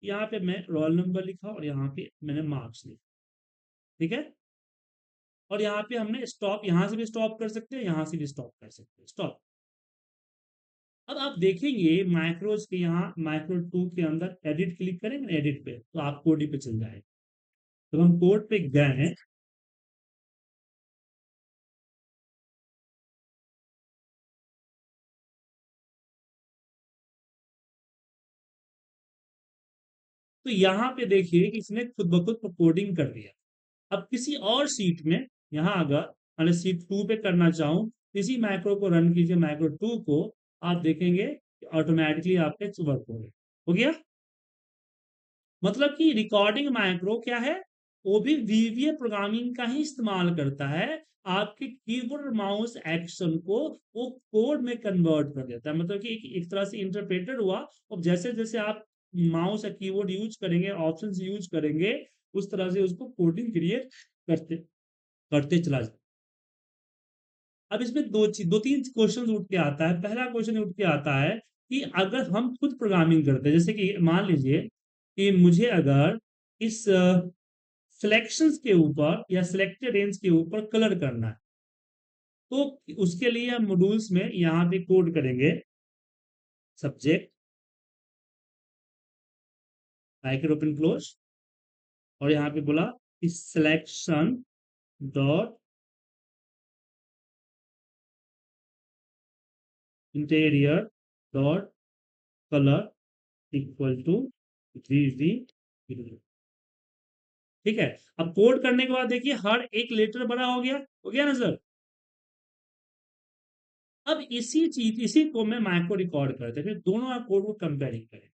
यहाँ पे मैं रोल नंबर लिखा, और यहाँ पे मैंने मार्क्स लिखा। ठीक है? और यहाँ पे हमने स्टॉप, यहाँ से भी स्टॉप कर सकते हैं, यहाँ से भी स्टॉप कर सकते हैं, स्टॉप। अब आप देखेंगे माइक्रोज के यहाँ माइक्रो 2 के अंदर एडिट क्लिक करेंगे, एडिट पे तो आप कोडी पे चल जाएगा। तो हम कोड पे गए हैं, तो यहाँ पे देखिए कि इसने खुद ब खुद कोडिंग कर दिया। अब किसी और शीट में, यहाँ अगर मैंने शीट 2 पे करना चाहूँ, इसी मैक्रो को रन कीजिए, मैक्रो 2 को, आप देखेंगे ऑटोमेटिकली आपके वर्क हो गया। मतलब कि रिकॉर्डिंग मैक्रो क्या है, वो भी वीवीए प्रोग्रामिंग का ही इस्तेमाल करता है। आपके कीबोर्ड और माउस एक्शन को वो कोड में कन्वर्ट कर देता है, मतलब कि एक तरह से इंटरप्रेटेड हुआ। और जैसे जैसे आप माउस या कीबोर्ड यूज करेंगे, ऑप्शंस यूज करेंगे, उस तरह से उसको कोडिंग क्रिएट करते करते चला जाए। अब इसमें दो तीन क्वेश्चन उठ के आता है। पहला क्वेश्चन उठ के आता है कि अगर हम खुद प्रोग्रामिंग करते हैं, जैसे कि मान लीजिए कि मुझे अगर इस सिलेक्शंस के ऊपर या सिलेक्टेड रेंज के ऊपर कलर करना है, तो उसके लिए हम मॉड्यूल्स में यहाँ पे कोड करेंगे, सब्जेक्ट ब्रैकेट ओपन क्लोज, और यहाँ पे बोला इस selection dot interior dot colour equal to V ठीक है। अब कोड करने के बाद देखिए हर एक लेटर बड़ा हो गया ना सर। अब इसी को मैं माइक्रो रिकॉर्ड करते फिर दोनों कोड को कंपेयरिंग करें।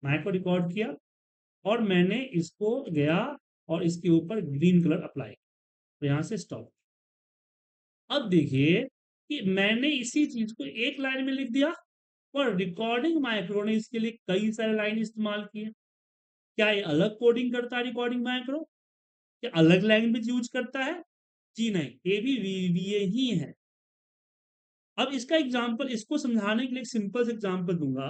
माइक्रो रिकॉर्ड किया और मैंने इसको गया और इसके ऊपर ग्रीन कलर अप्लाई, तो यहां से स्टॉप। अब देखिए कि मैंने इसी चीज को एक लाइन में लिख दिया, पर रिकॉर्डिंग माइक्रो ने इसके लिए कई सारे लाइन इस्तेमाल किए। क्या ये अलग कोडिंग करता है रिकॉर्डिंग माइक्रो, क्या अलग लैंग्वेज यूज करता है? जी नहीं, ये भी वीवीए ही है। अब इसका एग्जाम्पल, इसको समझाने के लिए एक सिंपल एग्जाम्पल दूंगा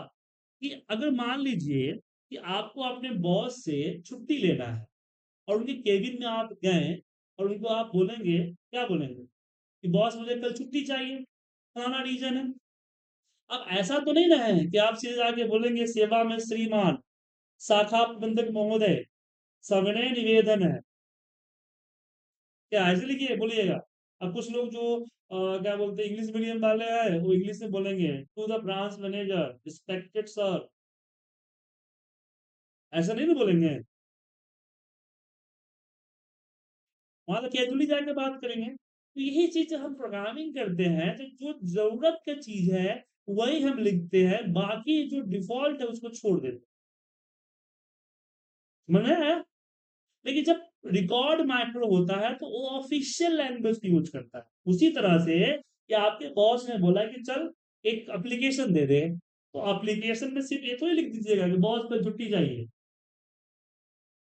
कि अगर मान लीजिए कि आपको अपने बॉस से छुट्टी लेना है और उनके केबिन में आप गए और उनको आप बोलेंगे, क्या बोलेंगे कि बॉस मुझे कल छुट्टी चाहिए, फलाना रीजन है। अब ऐसा तो नहीं रहे कि आप सीधे जाके बोलेंगे सेवा में श्रीमान शाखा प्रबंधक महोदय सविनय निवेदन है, क्या ऐसे लिखिए बोलिएगा। अब कुछ लोग जो क्या बोलते हैं इंग्लिश मीडियम वाले हैं, वो इंग्लिश में बोलेंगे to the branch manager respected sir, ऐसा नहीं ना बोलेंगे। वहां तो कैजुअली जाके बात करेंगे। तो यही चीज हम प्रोग्रामिंग करते हैं, तो जो जरूरत की चीज है वही हम लिखते हैं, बाकी जो डिफॉल्ट है उसको छोड़ देते हैं। समझ में आया? लेकिन जब रिकॉर्ड माइक्रो होता है तो वो ऑफिशियल लैंग्वेज यूज करता है। उसी तरह से कि आपके बॉस ने बोला कि चल एक एप्लीकेशन दे दे, तो एप्लीकेशन में सिर्फ ये तो ही लिख दीजिएगा कि बॉस को छुट्टी चाहिए।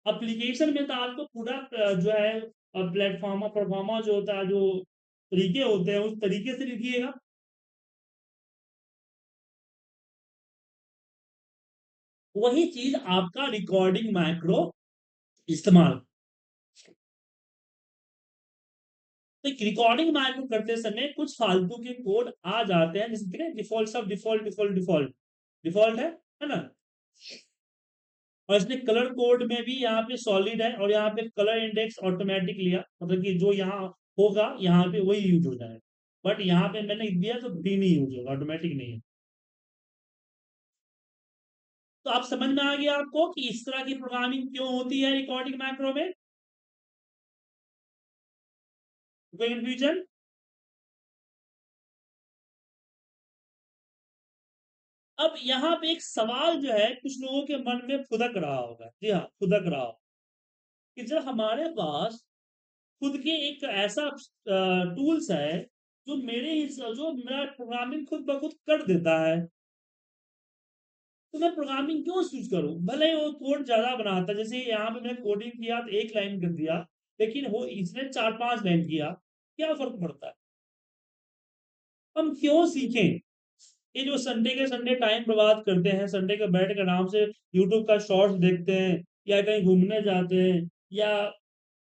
एप्लीकेशन में तो आपको पूरा जो है प्लेटफॉर्मा परफॉर्मा जो होता है, जो तरीके होते हैं उस तरीके से लिखिएगा। वही चीज आपका रिकॉर्डिंग माइक्रो इस्तेमाल। तो रिकॉर्डिंग माइक्रो करते समय कुछ फालतू के कोड आ जाते हैं, जैसे डिफॉल्ट सब डिफॉल्ट डिफॉल्ट डिफॉल्ट डिफॉल्ट है ना। और इसने कलर कोड में भी यहाँ पे सॉलिड है और यहाँ पे कलर इंडेक्स ऑटोमेटिक लिया, मतलब कि जो यहाँ होगा यहाँ पे वही यूज हो जाएगा। बट यहाँ पे मैंने दिया तो ग्रीन ही यूज होगा, ऑटोमेटिक नहीं है। तो आप समझ में आ गया आपको कि इस तरह की प्रोग्रामिंग क्यों होती है रिकॉर्डिंग मैक्रो में? कोई कंफ्यूजन? अब यहाँ पे एक सवाल जो है कुछ लोगों के मन में फुदक रहा होगा, जी हाँ फुदक रहा होगा, कि जब हमारे पास खुद के एक ऐसा टूल्स है जो मेरा प्रोग्रामिंग खुद ब खुद कर देता है, तो मैं प्रोग्रामिंग क्यों स्विच करूं? भले ही वो कोड ज्यादा बनाता है, जैसे यहाँ पे मैंने कोडिंग किया तो एक लाइन कर दिया, लेकिन वो इसने 4-5 लाइन किया, क्या फर्क पड़ता है? हम क्यों सीखें? ये जो संडे के संडे टाइम बर्बाद करते हैं, संडे के बैठ के आराम से यूट्यूब का शॉर्ट्स देखते हैं, या कहीं घूमने जाते हैं, या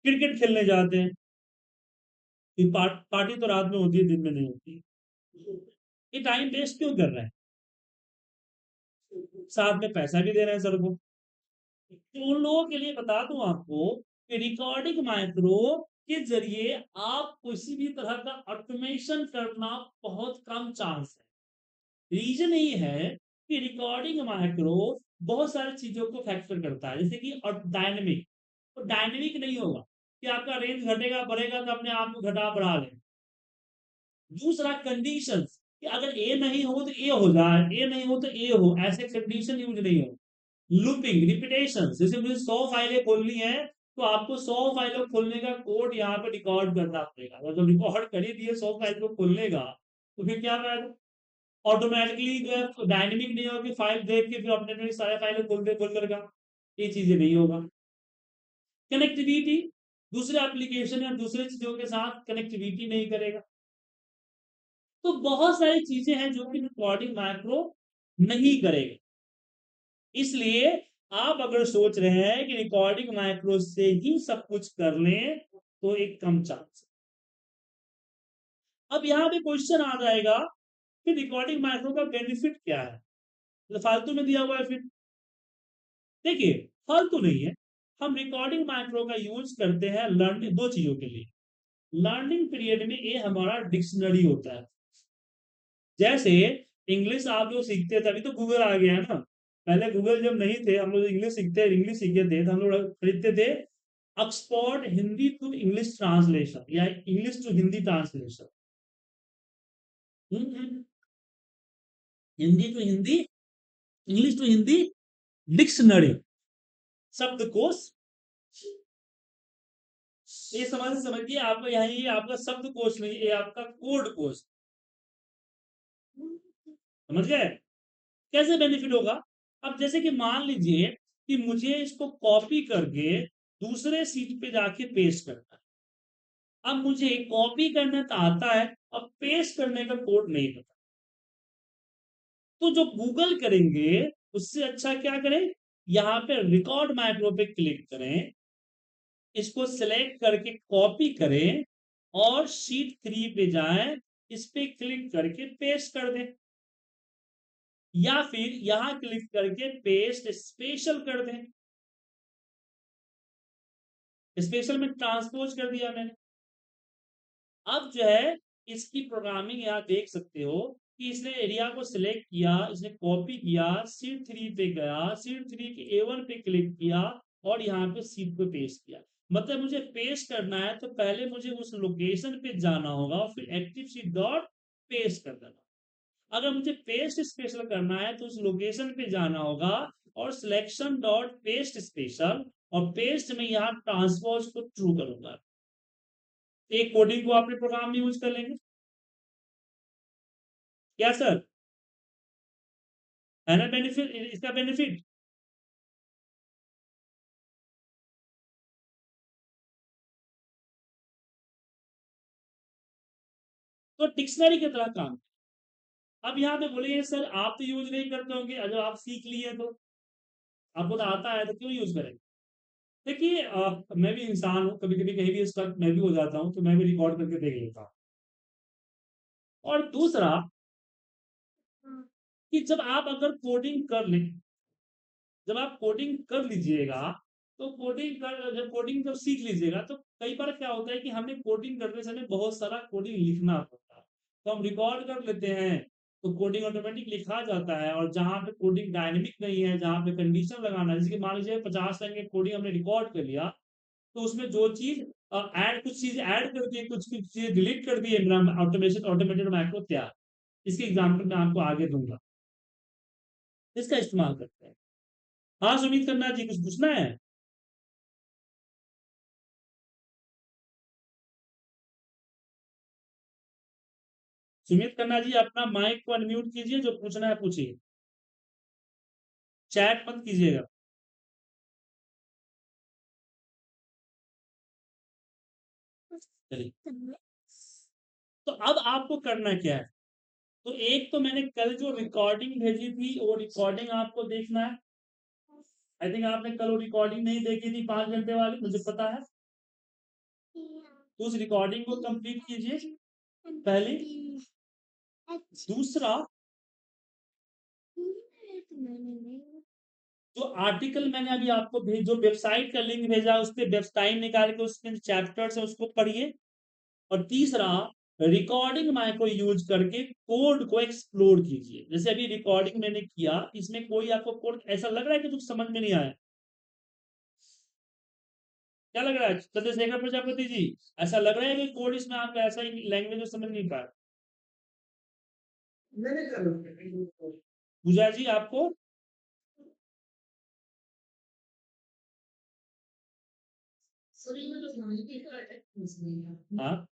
क्रिकेट खेलने जाते हैं, ये पार्टी तो रात में होती है, दिन में नहीं होती। ये टाइम वेस्ट क्यों कर रहे हैं? साथ में पैसा भी दे रहे हैं सर को। तो उन लोगों के लिए बता दूं आपको कि रिकॉर्डिंग माइक्रो के जरिए आप किसी भी तरह का ऑटोमेशन करना बहुत कम चांस है। रीजन ये है कि रिकॉर्डिंग माइक्रो बहुत सारी चीजों को फैक्टर करता है, जैसे कि डायनेमिक। तो डायनेमिक नहीं होगा कि आपका रेंज घटेगा बढ़ेगा तो अपने आप को घटा बढ़ा ले। दूसरा कंडीशंस, कि अगर ए नहीं हो तो ए हो जाए, ए नहीं हो तो ए हो, ऐसे कंडीशन यूज नहीं हो। लूपिंग रिपीटेशन, जैसे मुझे 100 फाइलें खोलनी है तो आपको 100 फाइलों खोलने का कोड यहाँ पे रिकॉर्ड करना पड़ेगा, और जब रिकॉर्ड कर ही दिए 100 फाइल को खोलने का तो फिर क्या फायदा। ऑटोमेटिकली जो है डायनेमिक नहीं होगा कि फाइल देख के फिर अपने सारे फाइलें खोल करगा, ये चीजें नहीं होगा। कनेक्टिविटी, दूसरे एप्लीकेशन या दूसरे चीजों के साथ कनेक्टिविटी नहीं करेगा। तो बहुत सारी चीजें हैं जो कि रिकॉर्डिंग मैक्रो नहीं करेगा। इसलिए आप अगर सोच रहे हैं कि रिकॉर्डिंग माइक्रो से ही सब कुछ कर लें तो एक कम चांस। अब यहां पे क्वेश्चन आ जाएगा कि रिकॉर्डिंग माइक्रो का बेनिफिट क्या है, तो फालतू में दिया हुआ है फिर। देखिए, फालतू नहीं है। हम रिकॉर्डिंग माइक्रो का यूज करते हैं लर्निंग, दो चीजों के लिए। लर्निंग पीरियड में ये हमारा डिक्शनरी होता है। जैसे इंग्लिश आप लोग सीखते थे, अभी तो गूगल आ गया है ना। पहले गूगल जब नहीं थे, हम लोग इंग्लिश सीखे थे तो हम लोग खरीदते थे Oxford Hindi to English translation या English to Hindi translation. Hindi to Hindi, English to Hindi dictionary, शब्दकोश। ये समझिए, आपका यहाँ ये आपका शब्दकोश नहीं, ये आपका कोड कोश। समझ गए कैसे बेनिफिट होगा। अब जैसे कि मान लीजिए कि मुझे इसको कॉपी करके दूसरे सीट पे जाके पेस्ट करना है। अब मुझे कॉपी करना तो आता है, अब पेस्ट करने का कोड नहीं पता। तो जो गूगल करेंगे उससे अच्छा क्या करें, यहां पे रिकॉर्ड माइक्रो पे क्लिक करें, इसको सिलेक्ट करके कॉपी करें और शीट 3 पे जाएं, इस पे क्लिक करके पेस्ट कर दें, या फिर यहां क्लिक करके पेस्ट स्पेशल कर दें। स्पेशल में ट्रांसपोज कर दिया मैंने। अब जो है इसकी प्रोग्रामिंग यहाँ देख सकते हो कि इसने एरिया को सिलेक्ट किया, इसने कॉपी किया, सीट 3 पे गया, सीट 3 के A1 पे क्लिक किया और यहाँ पे सीट पे पेस्ट किया। मतलब मुझे पेस्ट करना है तो पहले मुझे उस लोकेशन पे जाना होगा और फिर एक्टिव सीट डॉट पेस्ट कर देना। अगर मुझे पेस्ट स्पेशल करना है तो उस लोकेशन पे जाना होगा और सिलेक्शन डॉट पेस्ट स्पेशल, और पेस्ट में यहाँ ट्रांसपोज को ट्रू करूंगा। एक कोडिंग को अपने प्रोग्राम में यूज कर लेंगे। क्या सर, है ना बेनिफिट, इसका बेनिफिट। तो डिक्शनरी की तरह काम। अब यहाँ पे बोलेंगे सर आप तो यूज नहीं करते होंगे, अगर आप सीख लिए तो आपको तो आता है तो क्यों यूज करेंगे। देखिए, मैं भी इंसान हूँ, कभी कभी कहीं भी स्टक मैं भी हो जाता हूँ, तो मैं भी रिकॉर्ड करके देख लेता हूँ। और दूसरा कि जब आप अगर कोडिंग कर लें, जब आप कोडिंग कर लीजिएगा तो कोडिंग जब सीख लीजिएगा तो कई बार क्या होता है कि हमें कोडिंग करते समय बहुत सारा कोडिंग लिखना पड़ता है, तो हम रिकॉर्ड कर लेते हैं तो कोडिंग ऑटोमेटिक लिखा जाता है। और जहां पे कोडिंग डायनेमिक नहीं है, जहां पे कंडीशन लगाना है, जैसे कि मान लीजिए 50 लाइन की कोडिंग हमने रिकॉर्ड कर लिया, तो उसमें जो चीज ऐड, कुछ चीज ऐड कर दी, कुछ कुछ चीजें डिलीट कर दी है, मेरा ऑटोमेशन ऑटोमेटेड मैक्रो तैयार। इसके एग्जाम्पल मैं आपको आगे दूंगा, इसका इस्तेमाल करते हैं। हाँ सुमित खन्ना जी, कुछ पूछना है। सुमित खन्ना जी, अपना माइक को अनम्यूट कीजिए, जो पूछना है पूछिए, चैट मत कीजिएगा। चलिए, तो अब आपको करना क्या है। तो एक तो मैंने कल जो रिकॉर्डिंग भेजी थी वो रिकॉर्डिंग आपको देखना है। आई थिंक आपने कल वो रिकॉर्डिंग नहीं देखी थी 5 घंटे वाली, मुझे पता है। तो उस रिकॉर्डिंग को कंप्लीट कीजिए पहले। दूसरा, जो आर्टिकल मैंने अभी आपको जो वेबसाइट का लिंक भेजा उस पर टाइम निकाल के उसमें चैप्टर्स है उसको पढ़िए। और तीसरा, रिकॉर्डिंग माइक्रो यूज करके कोड को एक्सप्लोर कीजिए। जैसे अभी रिकॉर्डिंग मैंने किया, इसमें कोई आपको कोड ऐसा लग रहा है कि कुछ समझ में नहीं आया? क्या लग रहा है चंद्रशेखर प्रजापति जी? ऐसा लग रहा है कि कोड इसमें आपको ऐसा ही लैंग्वेज में समझ नहीं पाया? मैंने कर पूजा जी आपको? हाँ,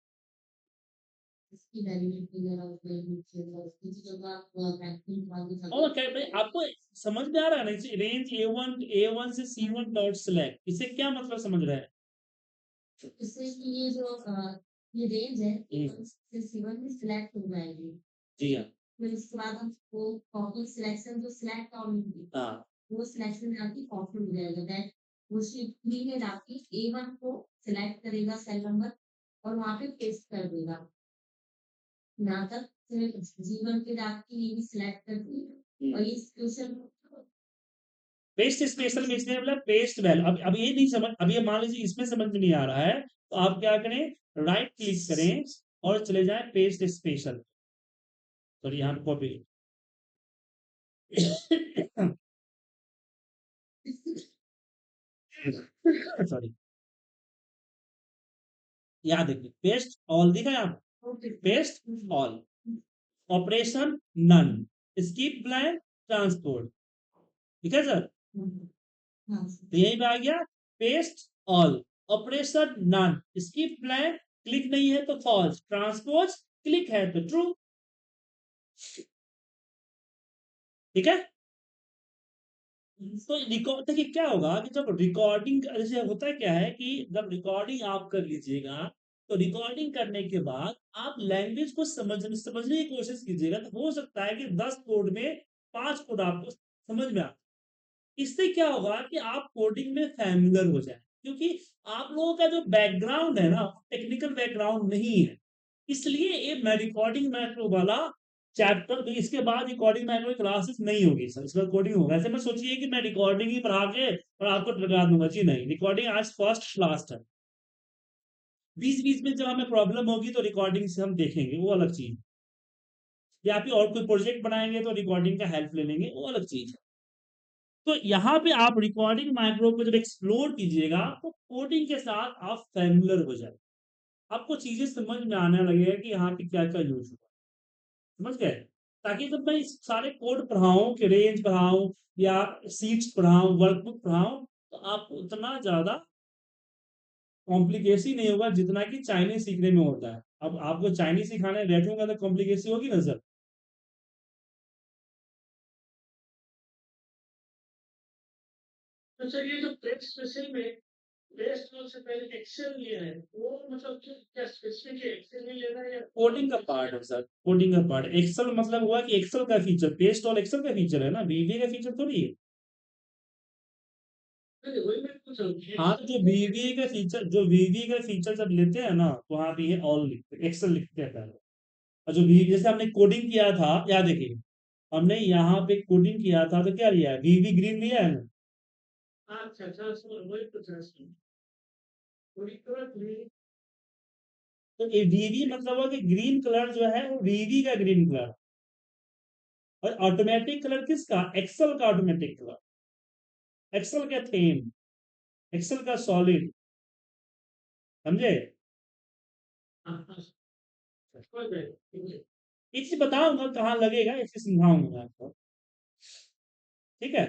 और क्या भाई आपको समझ में आ रहा है ना? रेंज ए वन से C1 डॉट सिलेक्ट, इसे क्या मतलब समझ रहे हैं? इससे ये जो ये रेंज है हम्म, से C1 में सिलेक्ट हो जाएगी। जी हाँ। फिर उसके बाद हमको कॉपी सिलेक्शन जो सिलेक्ट ऑल होगी हाँ, वो सिलेक्शन में आपकी कॉपी हो जाएगा। दैट वो शीट 3 में जाके A1 को सिलेक्ट करेगा सेल नंबर और वहाँ पे पेस्ट कर देगा। यहाँ तक फिर G1 पे जाके ये भी सिलेक्ट करके और ये क्वेश्चन पेस्ट स्पेशल में इसने मतलब पेस्ट वैल्यू। अब ये नहीं समझ, अब ये मान लीजिए इसमें समझ में नहीं आ रहा है, तो आप क्या करें, राइट क्लिक करें और चले जाएं पेस्ट स्पेशल। सॉरी, यहाँ पे कॉपी सॉरी, यहाँ देखिए पेस्ट ऑल दिखा यहाँ पे, paste all, operation none, skip blank, transport. ठीक है सर? तो यही पे आ गया paste all, operation none, skip blank, click नहीं है तो फॉल्स, ट्रांसपोज क्लिक है तो ट्रू। ठीक है? तो रिकॉर्ड देखिए क्या होगा कि जब रिकॉर्डिंग जैसे होता है क्या है कि जब रिकॉर्डिंग आप कर लीजिएगा, तो रिकॉर्डिंग करने के बाद आप लैंग्वेज को समझने की कोशिश कीजिएगा, तो हो सकता है कि 10 कोड में 5 कोड आपको समझ में आ। इससे क्या होगा कि आप कोडिंग में फैमिलियर हो जाए, क्योंकि आप लोगों का जो बैकग्राउंड है ना, टेक्निकल बैकग्राउंड नहीं है। इसलिए ये मैं रिकॉर्डिंग मैक्रो वाला चैप्टर, तो इसके बाद रिकॉर्डिंग मैक्रो क्लासेस नहीं होगी सर, इसका कोडिंग होगा। ऐसे मैं सोचिए कि मैं रिकॉर्डिंग ही पढ़ा के और आपको लगा दूंगा जी, नहीं, रिकॉर्डिंग आज फर्स्ट लास्ट है। बीच बीच में जब हमें प्रॉब्लम होगी तो रिकॉर्डिंग से हम देखेंगे, वो अलग चीज। या फिर और कोई प्रोजेक्ट बनाएंगे तो रिकॉर्डिंग का हेल्प ले लेंगे, वो अलग चीज है। तो यहाँ पे आप रिकॉर्डिंग माइक्रो को जब एक्सप्लोर कीजिएगा तो कोडिंग के साथ आप फैमिलियर हो जाए, आपको चीजें समझ में आने लगेगा कि यहाँ पे क्या क्या यूज हुआ। समझ गए? ताकि जब मैं इस सारे कोड पढ़ाऊं कि रेंज पढ़ाऊं या सीट्स पढ़ाऊं, वर्कबुक पढ़ाऊं, तो आपको उतना ज्यादा कॉम्प्लिकेसी नहीं होगा जितना कि चाइनीज सीखने में होता है। अब आपको चाइनीज सिखाने बैठूंगा तो कॉम्प्लिकेसी होगी ना सर? तो सर ये जो प्रेस स्पेशल में बेस्ट से पहले एक्सेल लिया है, वो मतलब क्या स्पेसिफिक है, एक्सेल में लेना है या कोडिंग का पार्ट है सर? कोडिंग का पार्ट एक्सेल मतलब हुआ कि एक्सेल का फीचर, पेस्ट और एक्सेल का फीचर है ना, वीवी का फीचर थोड़ी है। हाँ, तो जो वीवी का फीचर जब लेते हैं ना, तो वहां पे ये ऑल लिखते, एक्सेल लिखते हैं पहले। और जो वीवी जैसे हमने कोडिंग किया था, याद देखिए, हमने यहाँ पे कोडिंग किया था तो क्या लिया है, वीवी ग्रीन लिया है ना। अच्छा अच्छा, वही पूछ रहा था। तो ये वीवी मतलब हुआ कि ग्रीन कलर जो है वो वीवी का ग्रीन कलर, और ऑटोमेटिक कलर किसका, एक्सेल का ऑटोमेटिक कलर, एक्सेल का थीम, एक्सेल का सॉलिड। समझे? इसे बताऊंगा कहाँ लगेगा, इसे समझाऊंगा आपको। ठीक है?